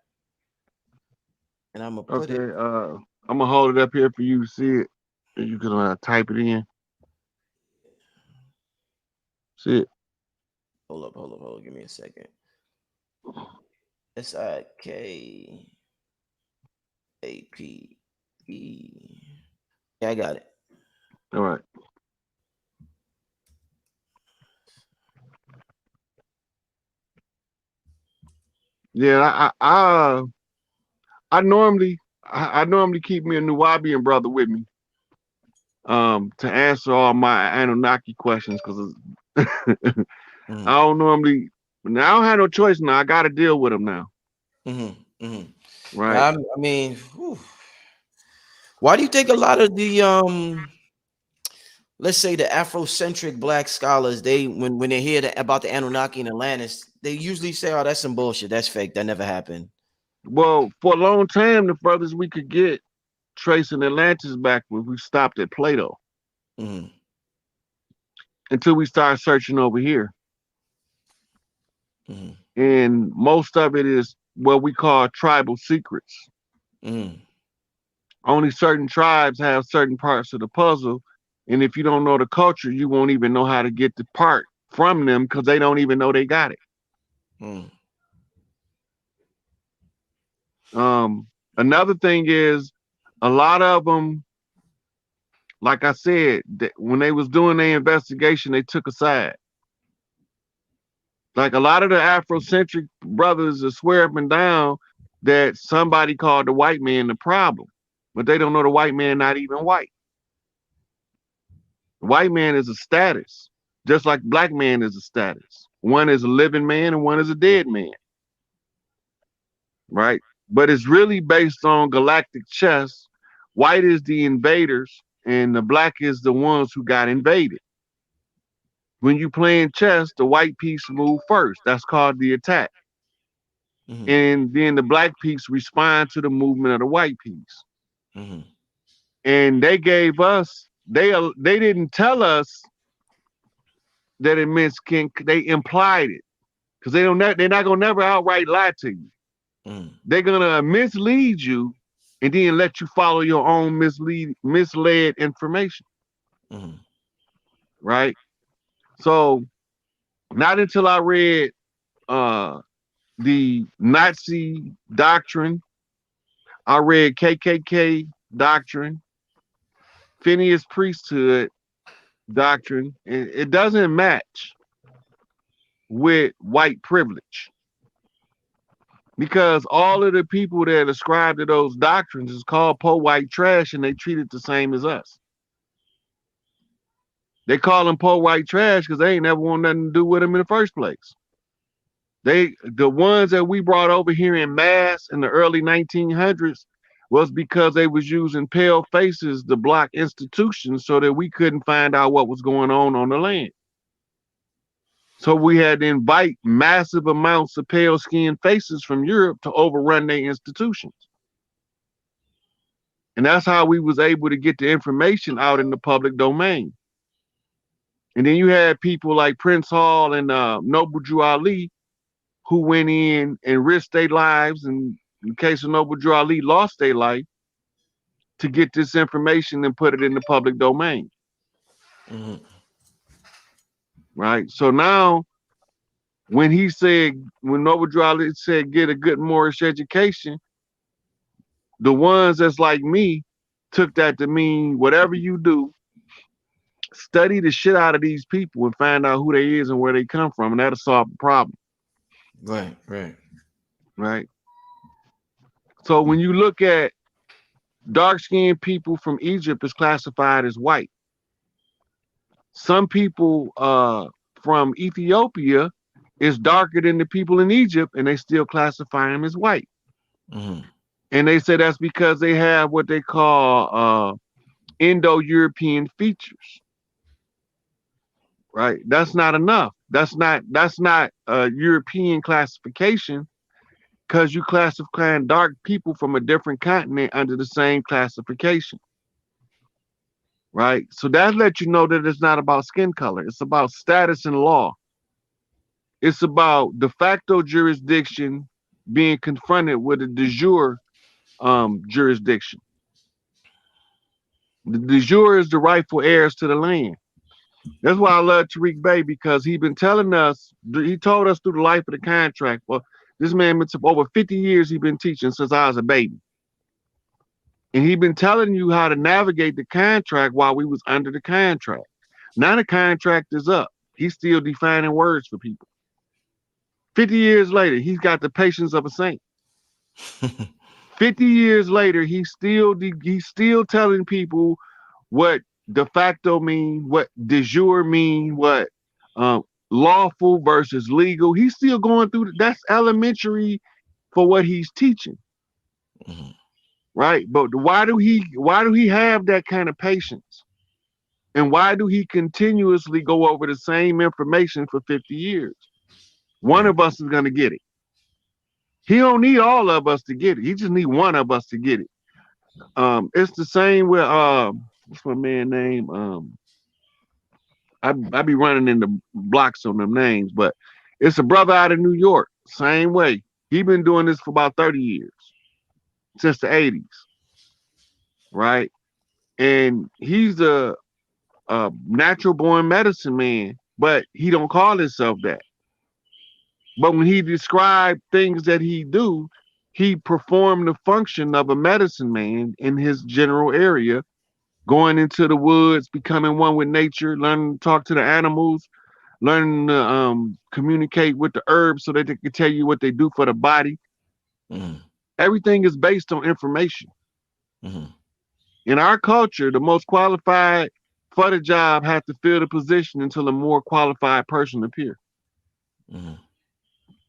and I'm gonna put Okay, it. I'm gonna hold it up here for you to see it. And you can type it in. See it. Hold up. Give me a second. SIKAPE. Yeah, I got it. All right. Yeah, I normally keep me a Nubian brother with me to answer all my Anunnaki questions because I Mm-hmm. don't normally. Now I don't have no choice now. I got to deal with them now, Mm-hmm. Mm-hmm. right? Now, I mean, why do you think a lot of the let's say the Afrocentric black scholars, they when they hear about the Anunnaki and Atlantis, they usually say, "Oh, that's some bullshit. That's fake. That never happened." Well, for a long time, the furthest we could get tracing Atlantis back was we stopped at Plato Mm-hmm. until we started searching over here, Mm-hmm. and most of it is what we call tribal secrets. Mm-hmm. Only certain tribes have certain parts of the puzzle. And if you don't know the culture, you won't even know how to get the part from them because they don't even know they got it. Mm-hmm. Another thing is a lot of them, like I said, when they was doing their investigation, they took a side. Like a lot of the Afrocentric brothers are swear up and down that somebody called the white man the problem, but they don't know the white man not even white. White man is a status, just like black man is a status. One is a living man and one is a dead man, right? But it's really based on galactic chess. White is the invaders and the black is the ones who got invaded. When you playing chess, the white piece move first. That's called the attack. Mm-hmm. And then the black piece respond to the movement of the white piece. Mm-hmm. And they gave us they didn't tell us that it meant skin. They implied it because they're not gonna never outright lie to you. Mm-hmm. They're gonna mislead you and then let you follow your own misled information, Mm-hmm. right? So not until I read uh the Nazi doctrine, I read KKK doctrine, Phineas priesthood doctrine, and it doesn't match with white privilege. Because all of the people that ascribe to those doctrines is called po white trash and they treat it the same as us. They call them po white trash because they ain't never want nothing to do with them in the first place. The ones that we brought over here in mass in the early 1900s was because they was using pale faces to block institutions so that we couldn't find out what was going on the land. So we had to invite massive amounts of pale skinned faces from Europe to overrun their institutions. And that's how we was able to get the information out in the public domain. And then you had people like Prince Hall and Noble Drew Ali who went in and risked their lives. And in case of Noble Drew Ali lost their life to get this information and put it in the public domain. Mm-hmm. Right. So now when Noble Drew Ali said get a good Moorish education, the ones that's like me took that to mean whatever you do, Study the shit out of these people and find out who they is and where they come from, and that'll solve the problem. Right, right. Right. So when you look at dark-skinned people from Egypt is classified as white. Some people from Ethiopia is darker than the people in Egypt, and they still classify them as white. Mm-hmm. And they say that's because they have what they call Indo-European features. Right? That's not enough. That's not a European classification, because you classifying dark people from a different continent under the same classification. Right? So that lets you know that it's not about skin color. It's about status and law. It's about de facto jurisdiction being confronted with a de jure jurisdiction. The de jure is the rightful heirs to the land. That's why I love Tariq Bey, because he been telling us, he told us through the life of the contract. Well, this man been over 50 years he been teaching since I was a baby. And he been telling you how to navigate the contract while we was under the contract. Now the contract is up. He's still defining words for people. 50 years later, he's got the patience of a saint. 50 years later, he's still telling people what de facto mean, what de jure mean, what lawful versus legal. He's still going through. That's elementary for what he's teaching. Mm-hmm. Right? But why do he have that kind of patience? And why do he continuously go over the same information for 50 years? One of us is going to get it. He don't need all of us to get it. He just need one of us to get it. It's the same with what's my man name? I be running in the blocks on them names, but it's a brother out of New York. Same way. He been doing this for about 30 years, since the 80s, right? And he's a natural born medicine man, but he don't call himself that. But when he described things that he do, he performed the function of a medicine man in his general area, going into the woods, becoming one with nature, learning to talk to the animals, learning to communicate with the herbs so that they can tell you what they do for the body. Mm-hmm. Everything is based on information. Mm-hmm. In our culture, the most qualified for the job have to fill the position until a more qualified person appears. Mm-hmm.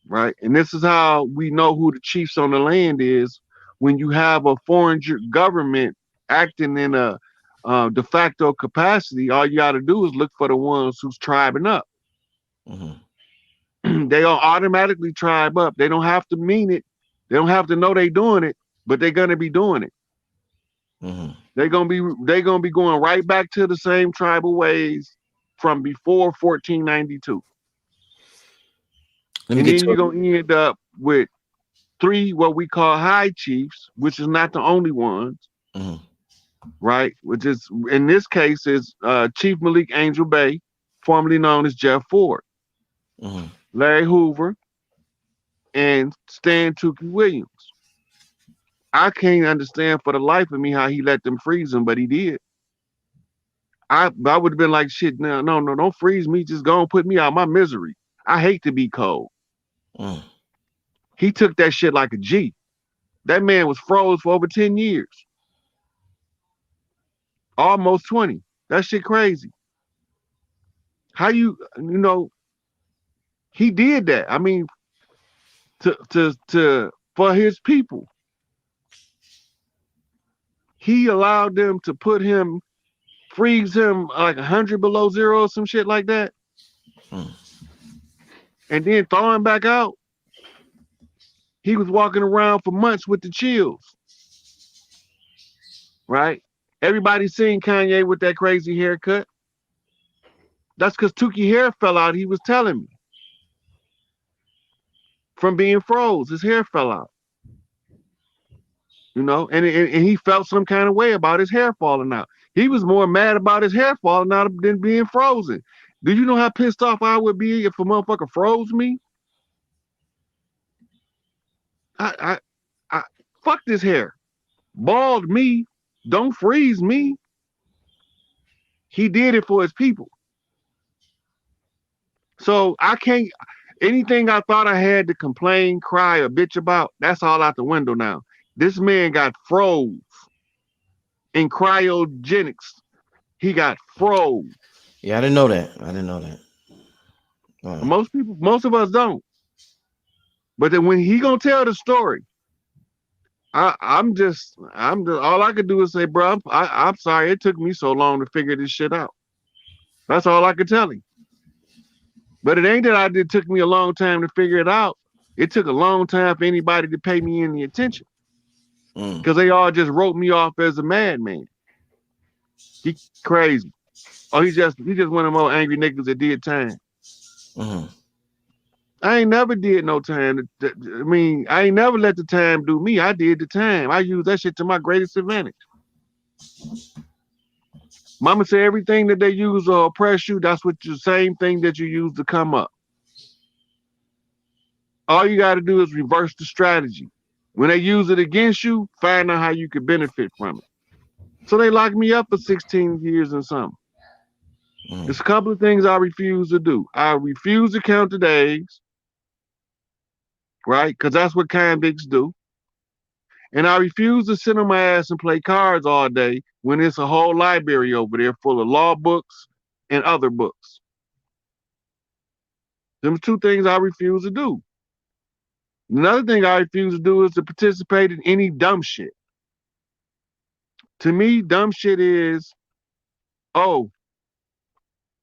Right? And this is how we know who the chiefs on the land is. When you have a foreign government acting in a de facto capacity, all you got to do is look for the ones who's tribing up. Mm-hmm. They all automatically tribe up. They don't have to mean it. They don't have to know they doing it, but they're gonna be doing it. Mm-hmm. They're gonna be going right back to the same tribal ways from before 1492. Let me And get then to you're it. gonna end up with 3 what we call high chiefs, which is not the only ones, Mm-hmm. right? Which is in this case is Chief Malik Angel Bay, formerly known as Jeff Ford, Mm-hmm. Larry Hoover, and Stan Tookie Williams. I can't understand for the life of me how he let them freeze him, but he did. I would have been like, shit, no, don't freeze me. Just go and put me out my misery. I hate to be cold. Mm-hmm. He took that shit like a G. That man was froze for over 10 years. Almost 20. That shit crazy. How you know, he did that. I mean, to for his people. He allowed them to put him, freeze him like 100 below zero or some shit like that. Mm-hmm. And then throw him back out. He was walking around for months with the chills, right? Everybody seen Kanye with that crazy haircut. That's because Tookie hair fell out. He was telling me from being froze, his hair fell out. You know, and he felt some kind of way about his hair falling out. He was more mad about his hair falling out than being frozen. Do you know how pissed off I would be if a motherfucker froze me? I fuck this hair. Bald me. Don't freeze me. He did it for his people. So I can't, anything I thought I had to complain, cry, or bitch about, that's all out the window now. This man got froze in cryogenics. He got froze. Yeah, I didn't know that. I didn't know that. Most of us don't. But then when he gonna tell the story, I'm just all I could do is say, bro, I'm sorry it took me so long to figure this shit out. That's all I could tell him. But it ain't that it took me a long time to figure it out. It took a long time for anybody to pay me any attention because they all just wrote me off as a madman. He crazy. Oh, he just one of them old angry niggas that did time. I ain't never did no time. I mean, I ain't never let the time do me. I did the time. I used that shit to my greatest advantage. Mama said everything that they use to oppress you, that's what the same thing that you use to come up. All you got to do is reverse the strategy. When they use it against you, find out how you could benefit from it. So they locked me up for 16 years and something. There's a couple of things I refuse to do. I refuse to count the days, right? Because that's what convicts do. And I refuse to sit on my ass and play cards all day when there's a whole library over there full of law books and other books. Them two things I refuse to do. Another thing I refuse to do is to participate in any dumb shit. To me, dumb shit is, oh,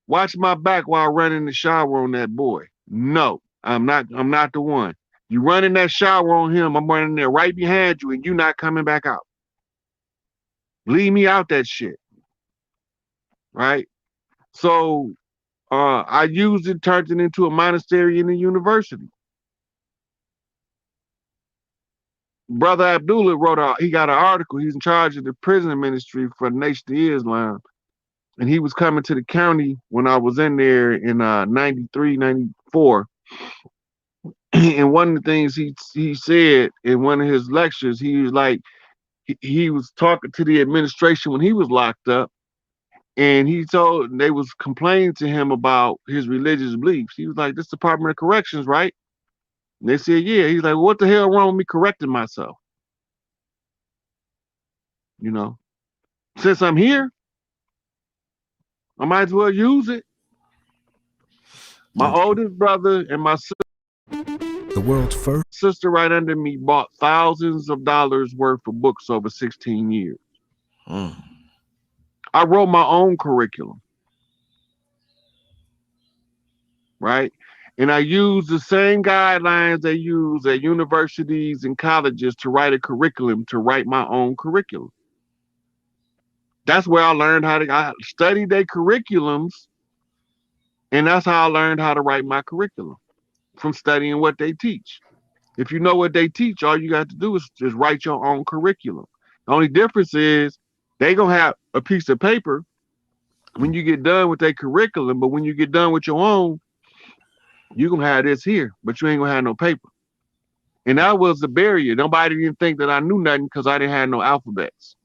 watch my back while I run in the shower on that boy. No, I'm not the one. You run in that shower on him, I'm running there right behind you and you not coming back out. Leave me out that shit. Right? So I used it, turned it into a monastery and a university. Brother Abdullah he got an article. He's in charge of the prison ministry for the Nation of Islam. And he was coming to the county when I was in there in 93, 94. And one of the things he said in one of his lectures, he was like, he was talking to the administration when he was locked up. And they was complaining to him about his religious beliefs. He was like, this Department of Corrections, right? And they said, yeah. He's like, what the hell wrong with me correcting myself? You know, since I'm here, I might as well use it. My oldest brother and my the world's first sister right under me bought thousands of dollars worth of books over 16 years. I wrote my own curriculum. Right? And I use the same guidelines they use at universities and colleges to write a curriculum, to write my own curriculum. That's where I learned I studied their curriculums, and that's how I learned how to write my curriculum, from studying what they teach. If you know what they teach, all you got to do is just write your own curriculum. The only difference is they're going to have a piece of paper when you get done with their curriculum, but when you get done with your own, you're going to have this here, but you ain't going to have no paper. And that was the barrier. Nobody didn't think that I knew nothing because I didn't have no alphabets.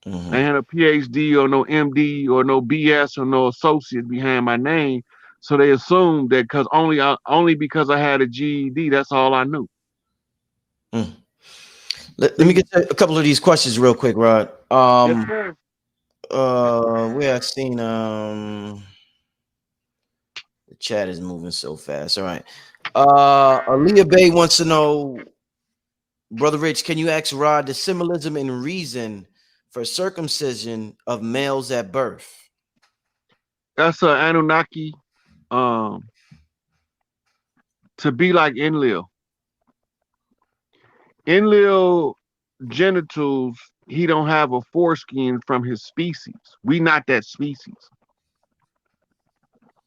I didn't have a PhD or no MD or no BS or no associate behind my name. So they assumed that because only because I had a GED, that's all I knew. Let me get to a couple of these questions real quick, Rod. Yes, sir. Where I seen the chat is moving so fast. All right. Aaliyah Bay wants to know, Brother Rich, can you ask Rod the symbolism and reason for circumcision of males at birth? That's an Anunnaki to be like Enlil. Enlil genitals, he don't have a foreskin from his species. We not that species.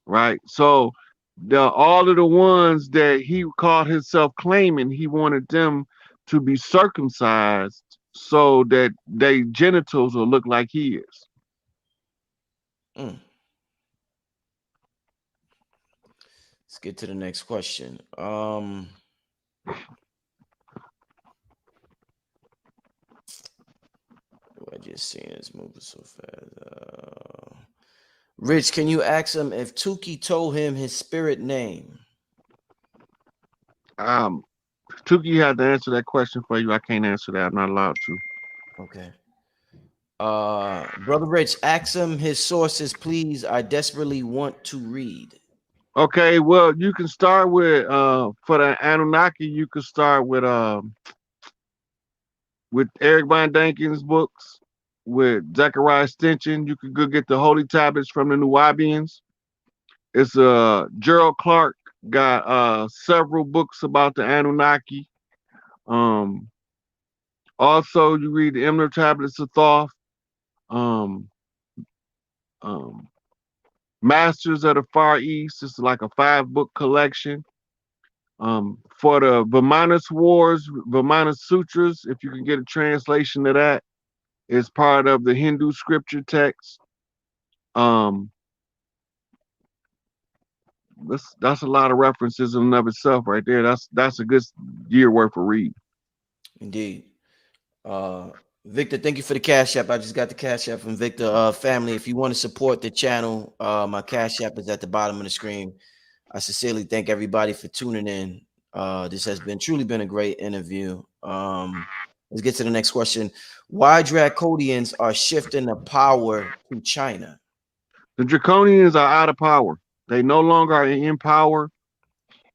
Right? So all of the ones that he called himself claiming, he wanted them to be circumcised so that their genitals will look like his. Let's get to the next question. I just seen this moving so fast. Rich, can you ask him if Tookie told him his spirit name? Tookie had to answer that question for you. I can't answer that. I'm not allowed to. Okay. Brother Rich, ask him his sources, please. I desperately want to read. Okay, well, you can start with for the Anunnaki, you can start with Eric Von Daniken's books, with Zechariah Stinson. You could go get the Holy Tablets from the Nubians. It's Gerald Clark got several books about the Anunnaki. Um, Also, you read the Emerald Tablets of Thoth, um, um, Masters of the Far East. It's like a 5-book collection. For the Vimanas Wars, Vimanas Sutras, if you can get a translation of that, is part of the Hindu scripture text. Um, that's a lot of references in and of itself right there. That's a good year worth of read. Indeed. Uh, Victor, thank you for the cash app. I just got the cash app from Victor. Family, if you want to support the channel, my cash app is at the bottom of the screen. I sincerely thank everybody for tuning in. This has been truly been a great interview. Let's get to the next question. Why Dracodians are shifting the power to China? The Draconians are out of power. They no longer are in power.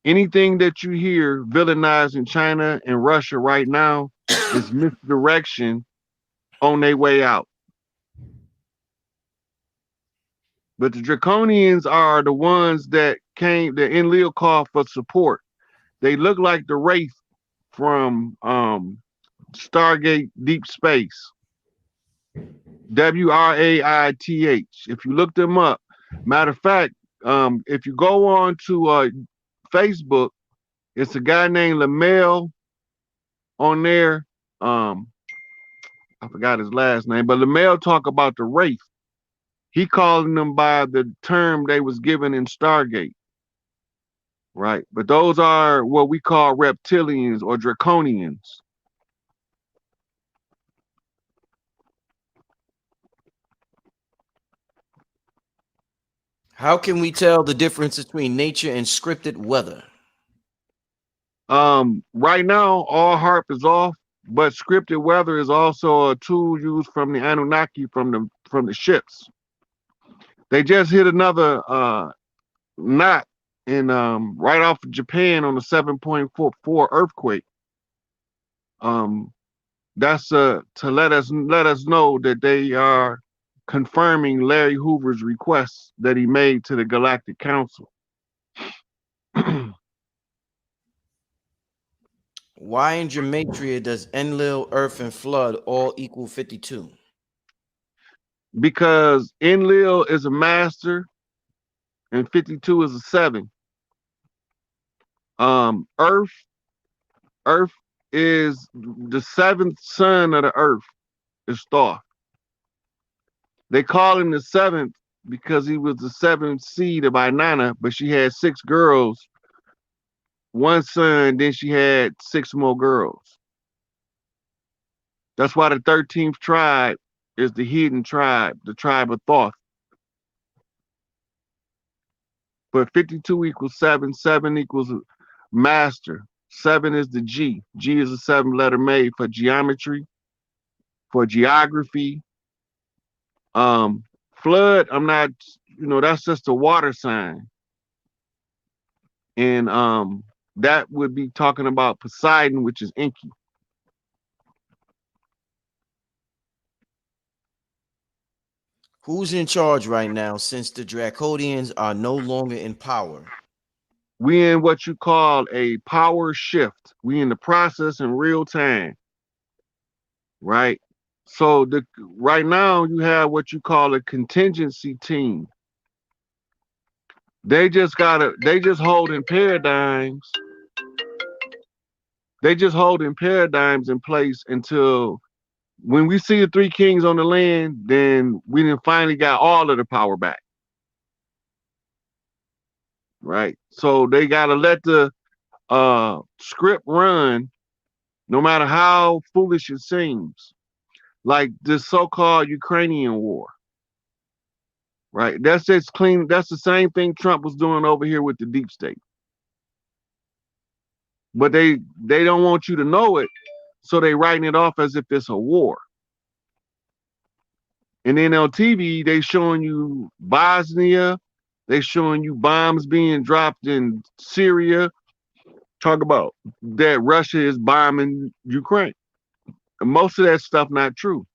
Anything that you hear villainized in China and Russia right now is misdirection on their way out. But the Draconians are the ones that Enlil called for support. They look like the Wraith from Stargate Deep Space. Wraith. If you look them up, matter of fact, if you go on to Facebook, it's a guy named Lamel on there. I forgot his last name, but Lamel talk about the Wraith. He calling them by the term they was given in Stargate, right? But those are what we call reptilians or draconians. How can we tell the difference between nature and scripted weather? Right now, all harp is off, but scripted weather is also a tool used from the Anunnaki from the ships. They just hit another knot in right off of Japan on a 7.44 earthquake. That's to let us know that they are confirming Larry Hoover's request that he made to the Galactic Council. Why in Gematria does Enlil, Earth, and Flood all equal 52? Because Enlil is a master and 52 is a 7. Earth is the 7th son of the Earth, is Thoth. They call him the 7th because he was the 7th seed of Inanna, but she had 6 girls, 1 son, then she had 6 more girls. That's why the 13th tribe is the hidden tribe, the tribe of Thoth. But 52 equals 7, 7 equals master. 7 is the G. G is a 7-letter made for geometry, for geography. Flood, I'm not, that's just a water sign. And that would be talking about Poseidon, which is Enki. Who's in charge right now since the Dracodians are no longer in power? We in what you call a power shift. We in the process in real time, right? So right now you have what you call a contingency team. They just holding paradigms. They just holding paradigms in place until when we see the 3 kings on the land, then we done finally got all of the power back. Right? So they gotta let the script run, no matter how foolish it seems. Like this so-called Ukrainian war. right? That's just clean. That's the same thing Trump was doing over here with the deep state. But they don't want you to know it, so they writing it off as if it's a war. And then on TV, they showing you Bosnia, they showing you bombs being dropped in Syria. Talk about that Russia is bombing Ukraine. And most of that stuff not true.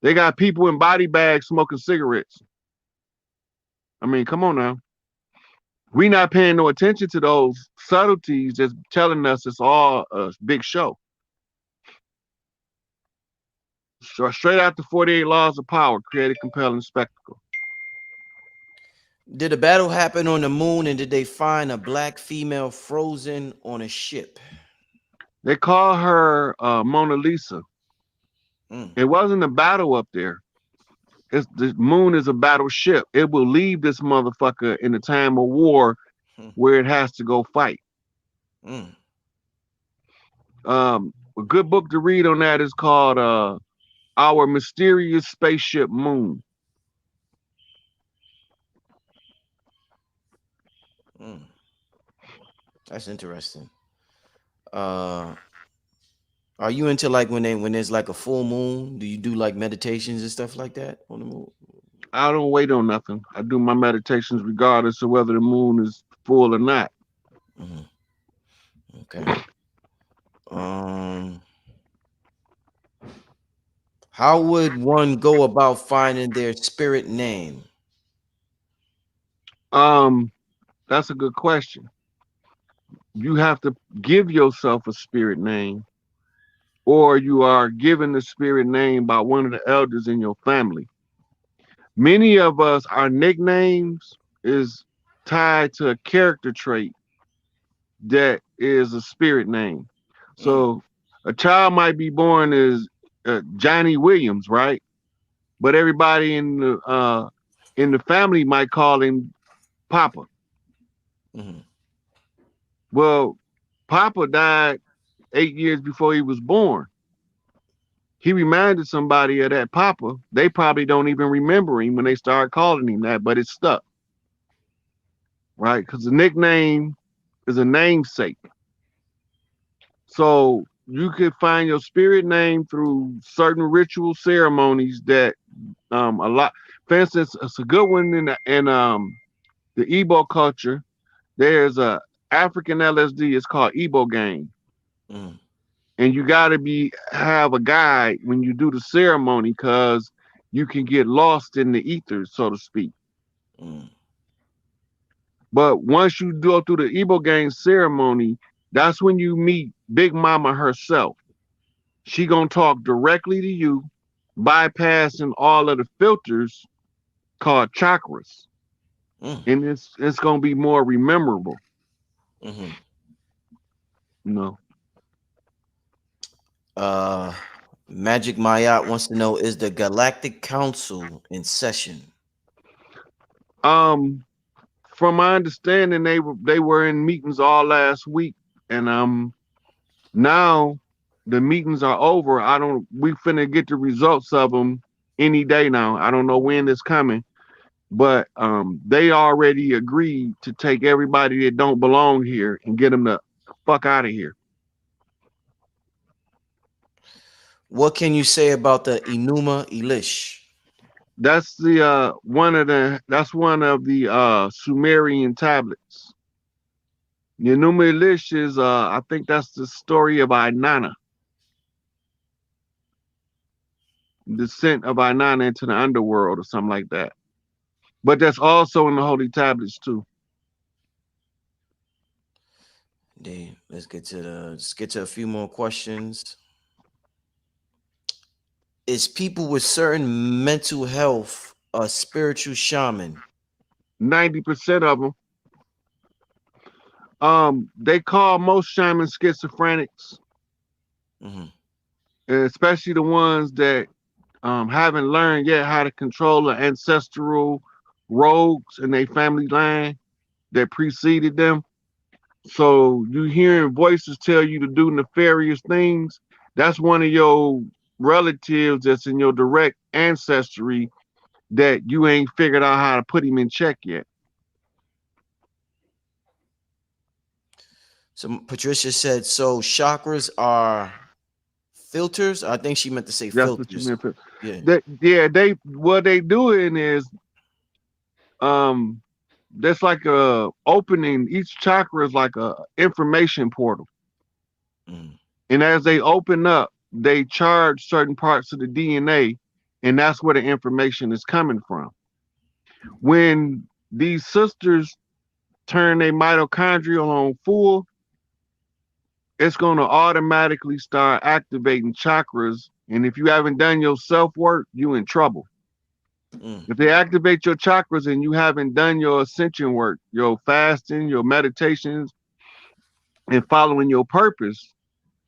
They got people in body bags smoking cigarettes. I mean, come on now. We not paying no attention to those subtleties, just telling us it's all a big show. So straight out the 48 laws of power, create a compelling spectacle. Did a battle happen on the moon, and did they find a black female frozen on a ship? They call her Mona Lisa. Mm. It wasn't a battle up there. The moon is a battleship. It will leave this motherfucker in the time of war where it has to go fight. Mm. A good book to read on that is called Our Mysterious Spaceship Moon. Mm. That's interesting. Are you into like when there's like a full moon? Do you do like meditations and stuff like that on the moon? I don't wait on nothing. I do my meditations regardless of whether the moon is full or not. Mm-hmm. Okay. How would one go about finding their spirit name? That's a good question. You have to give yourself a spirit name, or you are given the spirit name by one of the elders in your family. Many of us, our nicknames is tied to a character trait that is a spirit name. Mm. So a child might be born as Johnny Williams, right? But everybody in the family might call him Papa. Mm-hmm. Well, Papa died 8 years before he was born. He reminded somebody of that Papa. They probably don't even remember him when they start calling him that, but it's stuck, right? Because the nickname is a namesake. So you could find your spirit name through certain ritual ceremonies that a lot. For instance, it's a good one the Igbo culture. There's a African LSD. It's called Igbo game, Mm. and you got to have a guide when you do the ceremony because you can get lost in the ether, so to speak. Mm. But once you go through the Igbo game ceremony, that's when you meet Big Mama herself. She gonna talk directly to you, bypassing all of the filters called chakras, Mm. and it's gonna be more memorable. Mm-hmm. You know. Magic Mayat wants to know, is the Galactic Council in session? Um, from my understanding, they were in meetings all last week, and now the meetings are over. We finna get the results of them any day now. I don't know when it's coming, but they already agreed to take everybody that don't belong here and get them the fuck out of here. What can you say about the Enuma Elish? That's one of the Sumerian tablets. The Enuma Elish is I think that's the story of Inanna, descent of Inanna into the underworld or something like that. But that's also in the holy tablets too. Indeed. Let's get to a few more questions. Is people with certain mental health a spiritual shaman? 90% of them. They call most shamans schizophrenics, Mm-hmm. especially the ones that haven't learned yet how to control the ancestral rogues in their family line that preceded them. So you hearing voices tell you to do nefarious things. That's one of your relatives that's in your direct ancestry that you ain't figured out how to put him in check yet. So Patricia said, so chakras are filters. I think she meant to say That's what you filters. meant to. Yeah. They what they doing is that's like a opening. Each chakra is like a information portal. Mm. And as they open up, they charge certain parts of the DNA, and that's where the information is coming from. When these sisters turn their mitochondrial on full, it's going to automatically start activating chakras. And if you haven't done your self work, you in trouble. Mm. If they activate your chakras and you haven't done your ascension work, your fasting, your meditations, and following your purpose,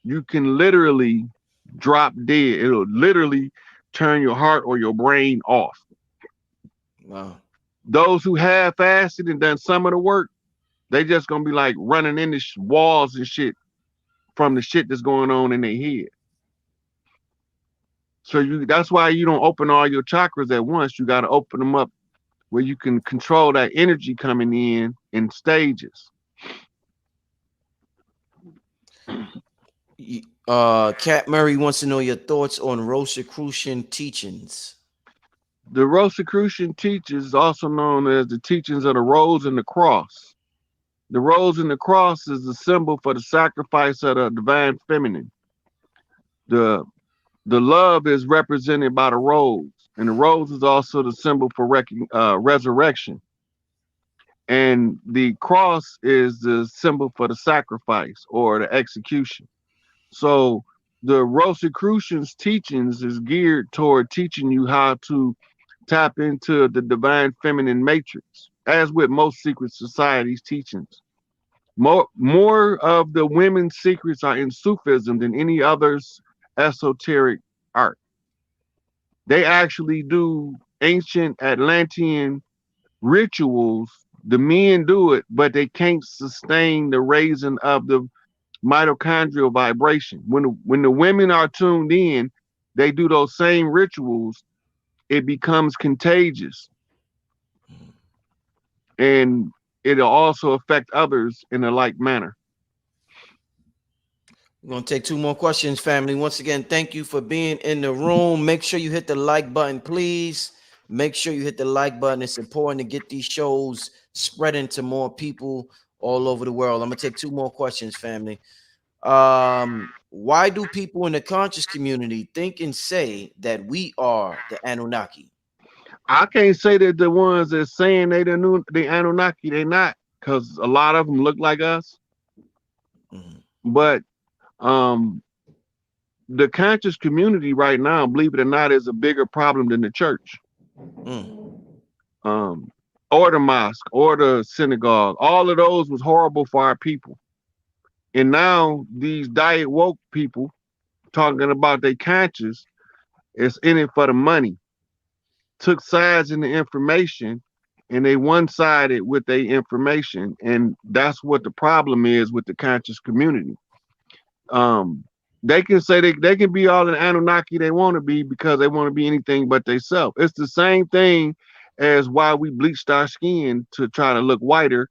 you can literally drop dead. It'll literally turn your heart or your brain off. Wow. Those who have fasted and done some of the work, they just gonna be like running into walls and shit from the shit that's going on in their head. So that's why you don't open all your chakras at once. You got to open them up where you can control that energy coming in stages. Cat Murray wants to know your thoughts on Rosicrucian teachings. The Rosicrucian teachings, also known as the teachings of the rose and the cross. The rose and the cross is the symbol for the sacrifice of the divine feminine. The love is represented by the rose, and the rose is also the symbol for resurrection. And the cross is the symbol for the sacrifice or the execution. So the Rosicrucians teachings is geared toward teaching you how to tap into the divine feminine matrix, as with most secret societies teachings. More of the women's secrets are in Sufism than any other esoteric art. They actually do ancient Atlantean rituals. The men do it, but they can't sustain the raising of the mitochondrial vibration. When the women are tuned in, they do those same rituals. It becomes contagious, and it'll also affect others in a like manner. We're going to take two more questions, family. Once again, thank you for being in the room. Make sure you hit the like button, please. Make sure you hit the like button. It's important to get these shows spreading to more people all over the world. I'm going to take two more questions, family. Why do people in the conscious community think and say that we are the Anunnaki? I can't say that the ones that saying they the Anunnaki, they not, because a lot of them look like us. Mhm. But the conscious community right now, believe it or not, is a bigger problem than the church. Mm. Or the mosque, or the synagogue. All of those was horrible for our people. And now these diet woke people talking about their conscious is in it for the money. Took sides in the information and they one-sided with their information. And that's what the problem is with the conscious community. They can say they can be all an Anunnaki they want to be because they want to be anything but themselves. It's the same thing as why we bleached our skin to try to look whiter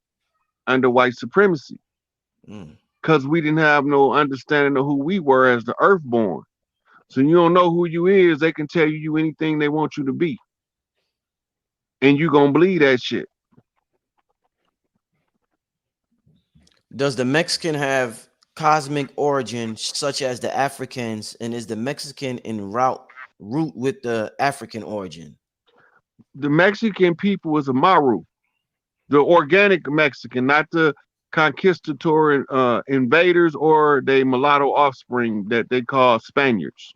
under white supremacy. Because we didn't have no understanding of who we were as the earthborn. So you don't know who you is, they can tell you anything they want you to be. And you gonna believe that shit. Does the Mexican have cosmic origin such as the Africans, and is the Mexican in root with the African origin? The Mexican people is a Maru, the organic Mexican, not the conquistador invaders or the mulatto offspring that they call Spaniards.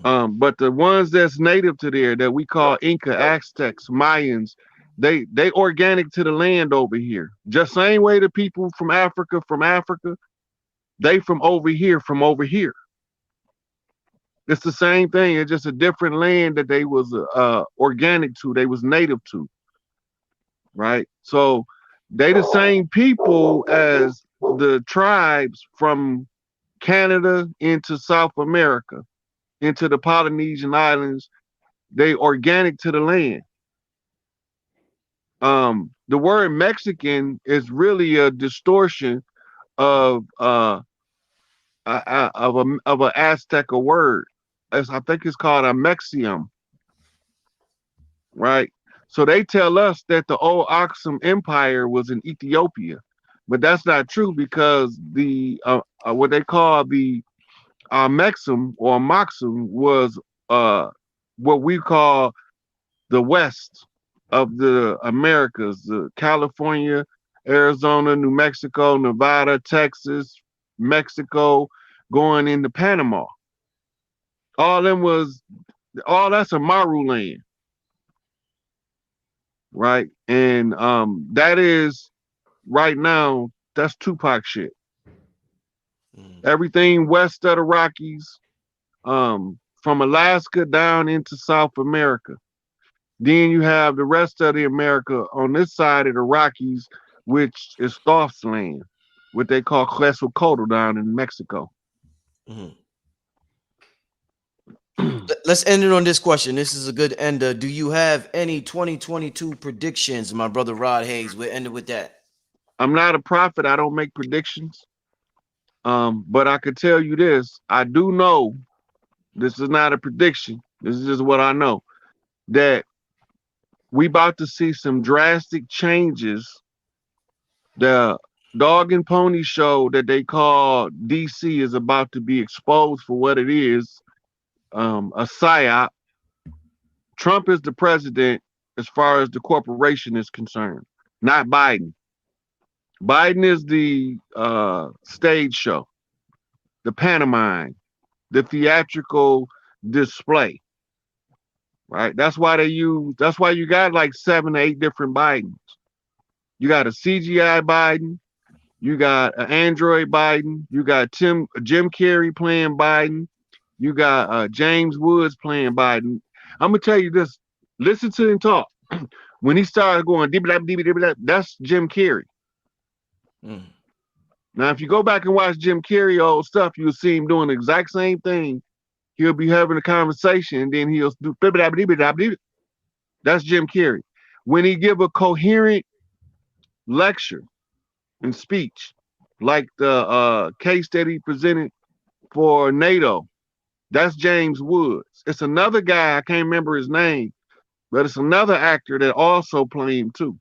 But the ones that's native to there that we call Inca, Aztecs, Mayans, they organic to the land over here. Just same way the people from Africa, they from over here, It's the same thing. It's just a different land that they was organic to, they was native to. Right? So they the same people as the tribes from Canada into South America, into the Polynesian islands, they organic to the land. The word Mexican is really a distortion of of a Aztec word. I think it's called a Mexium, right? So they tell us that the old Aksum Empire was in Ethiopia, but that's not true because the what they call the Mexum or Moxum was uh, what we call the West of the Americas, California, Arizona, New Mexico, Nevada, Texas, Mexico, going into Panama. All them was all that's a Maru land, right? And that is right now that's Tupac shit. Everything west of the Rockies, from Alaska down into South America. Then you have the rest of the America on this side of the Rockies, which is Thoth's land, what they call Quetzalcoatl down in Mexico. Mhm. Let's end it on this question. This is a good ender. Do you have any 2022 predictions, my brother Rod Hayes? We're ending with that. I'm not a prophet. I don't make predictions. But I could tell you this. I do know, this is not a prediction. This is just what I know, that we about to see some drastic changes. The dog and pony show that they call DC is about to be exposed for what it is, a psyop. Trump is the president as far as the corporation is concerned, not Biden. Biden is the stage show, the pantomime, the theatrical display, right? That's why you got like 7 to 8 different Bidens. You got a CGI Biden, you got an Android Biden, you got Jim Carrey playing Biden, you got James Woods playing Biden. I'm gonna tell you this. Listen to him talk. When he started going that's Jim Carrey. Mm. Now, if you go back and watch Jim Carrey old stuff, you'll see him doing the exact same thing. He'll be having a conversation, and then he'll do that's Jim Carrey. When he give a coherent lecture and speech, like the case that he presented for NATO, that's James Woods. It's another guy, I can't remember his name, but it's another actor that also played him too.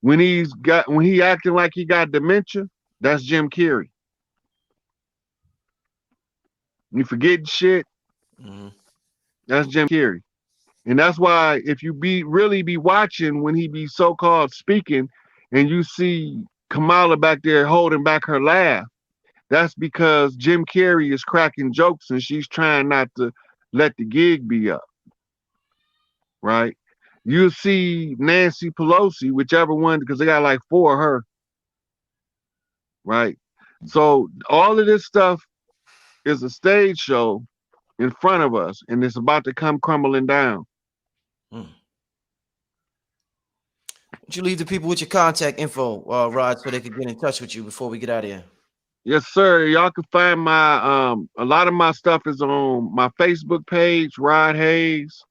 When he acting like he got dementia, that's Jim Carrey. You forgetting shit, that's Jim Carrey. And that's why if you really be watching when he be so-called speaking and you see Kamala back there holding back her laugh, that's because Jim Carrey is cracking jokes and she's trying not to let the gig be up. Right? You see Nancy Pelosi, whichever one, because they got like 4 of her. Right? So all of this stuff is a stage show in front of us, and it's about to come crumbling down. Would you leave the people with your contact info, Rod, so they could get in touch with you before we get out of here? Yes, sir. Y'all can find my a lot of my stuff is on my Facebook page, Rod Hayes,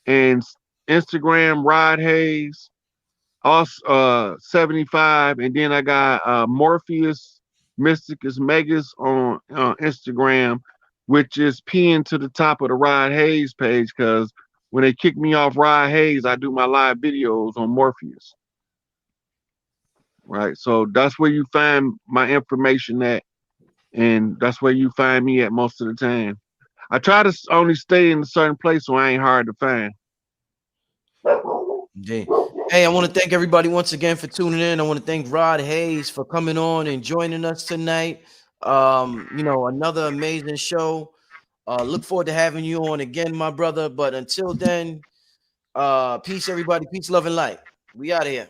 and Instagram, Rod Hayes, also 75, and then I got Morpheus Mysticus Megas on Instagram, which is pinned to the top of the Rod Hayes page because when they kick me off Rod Hayes, I do my live videos on Morpheus. Right, so that's where you find my information at, and that's where you find me at most of the time. I try to only stay in a certain place so I ain't hard to find. Indeed. Hey, I want to thank everybody once again for tuning in. I want to thank Rod Hayes for coming on and joining us tonight. Another amazing show. Look forward to having you on again, my brother. But until then, peace, everybody. Peace, love, and light. We out of here.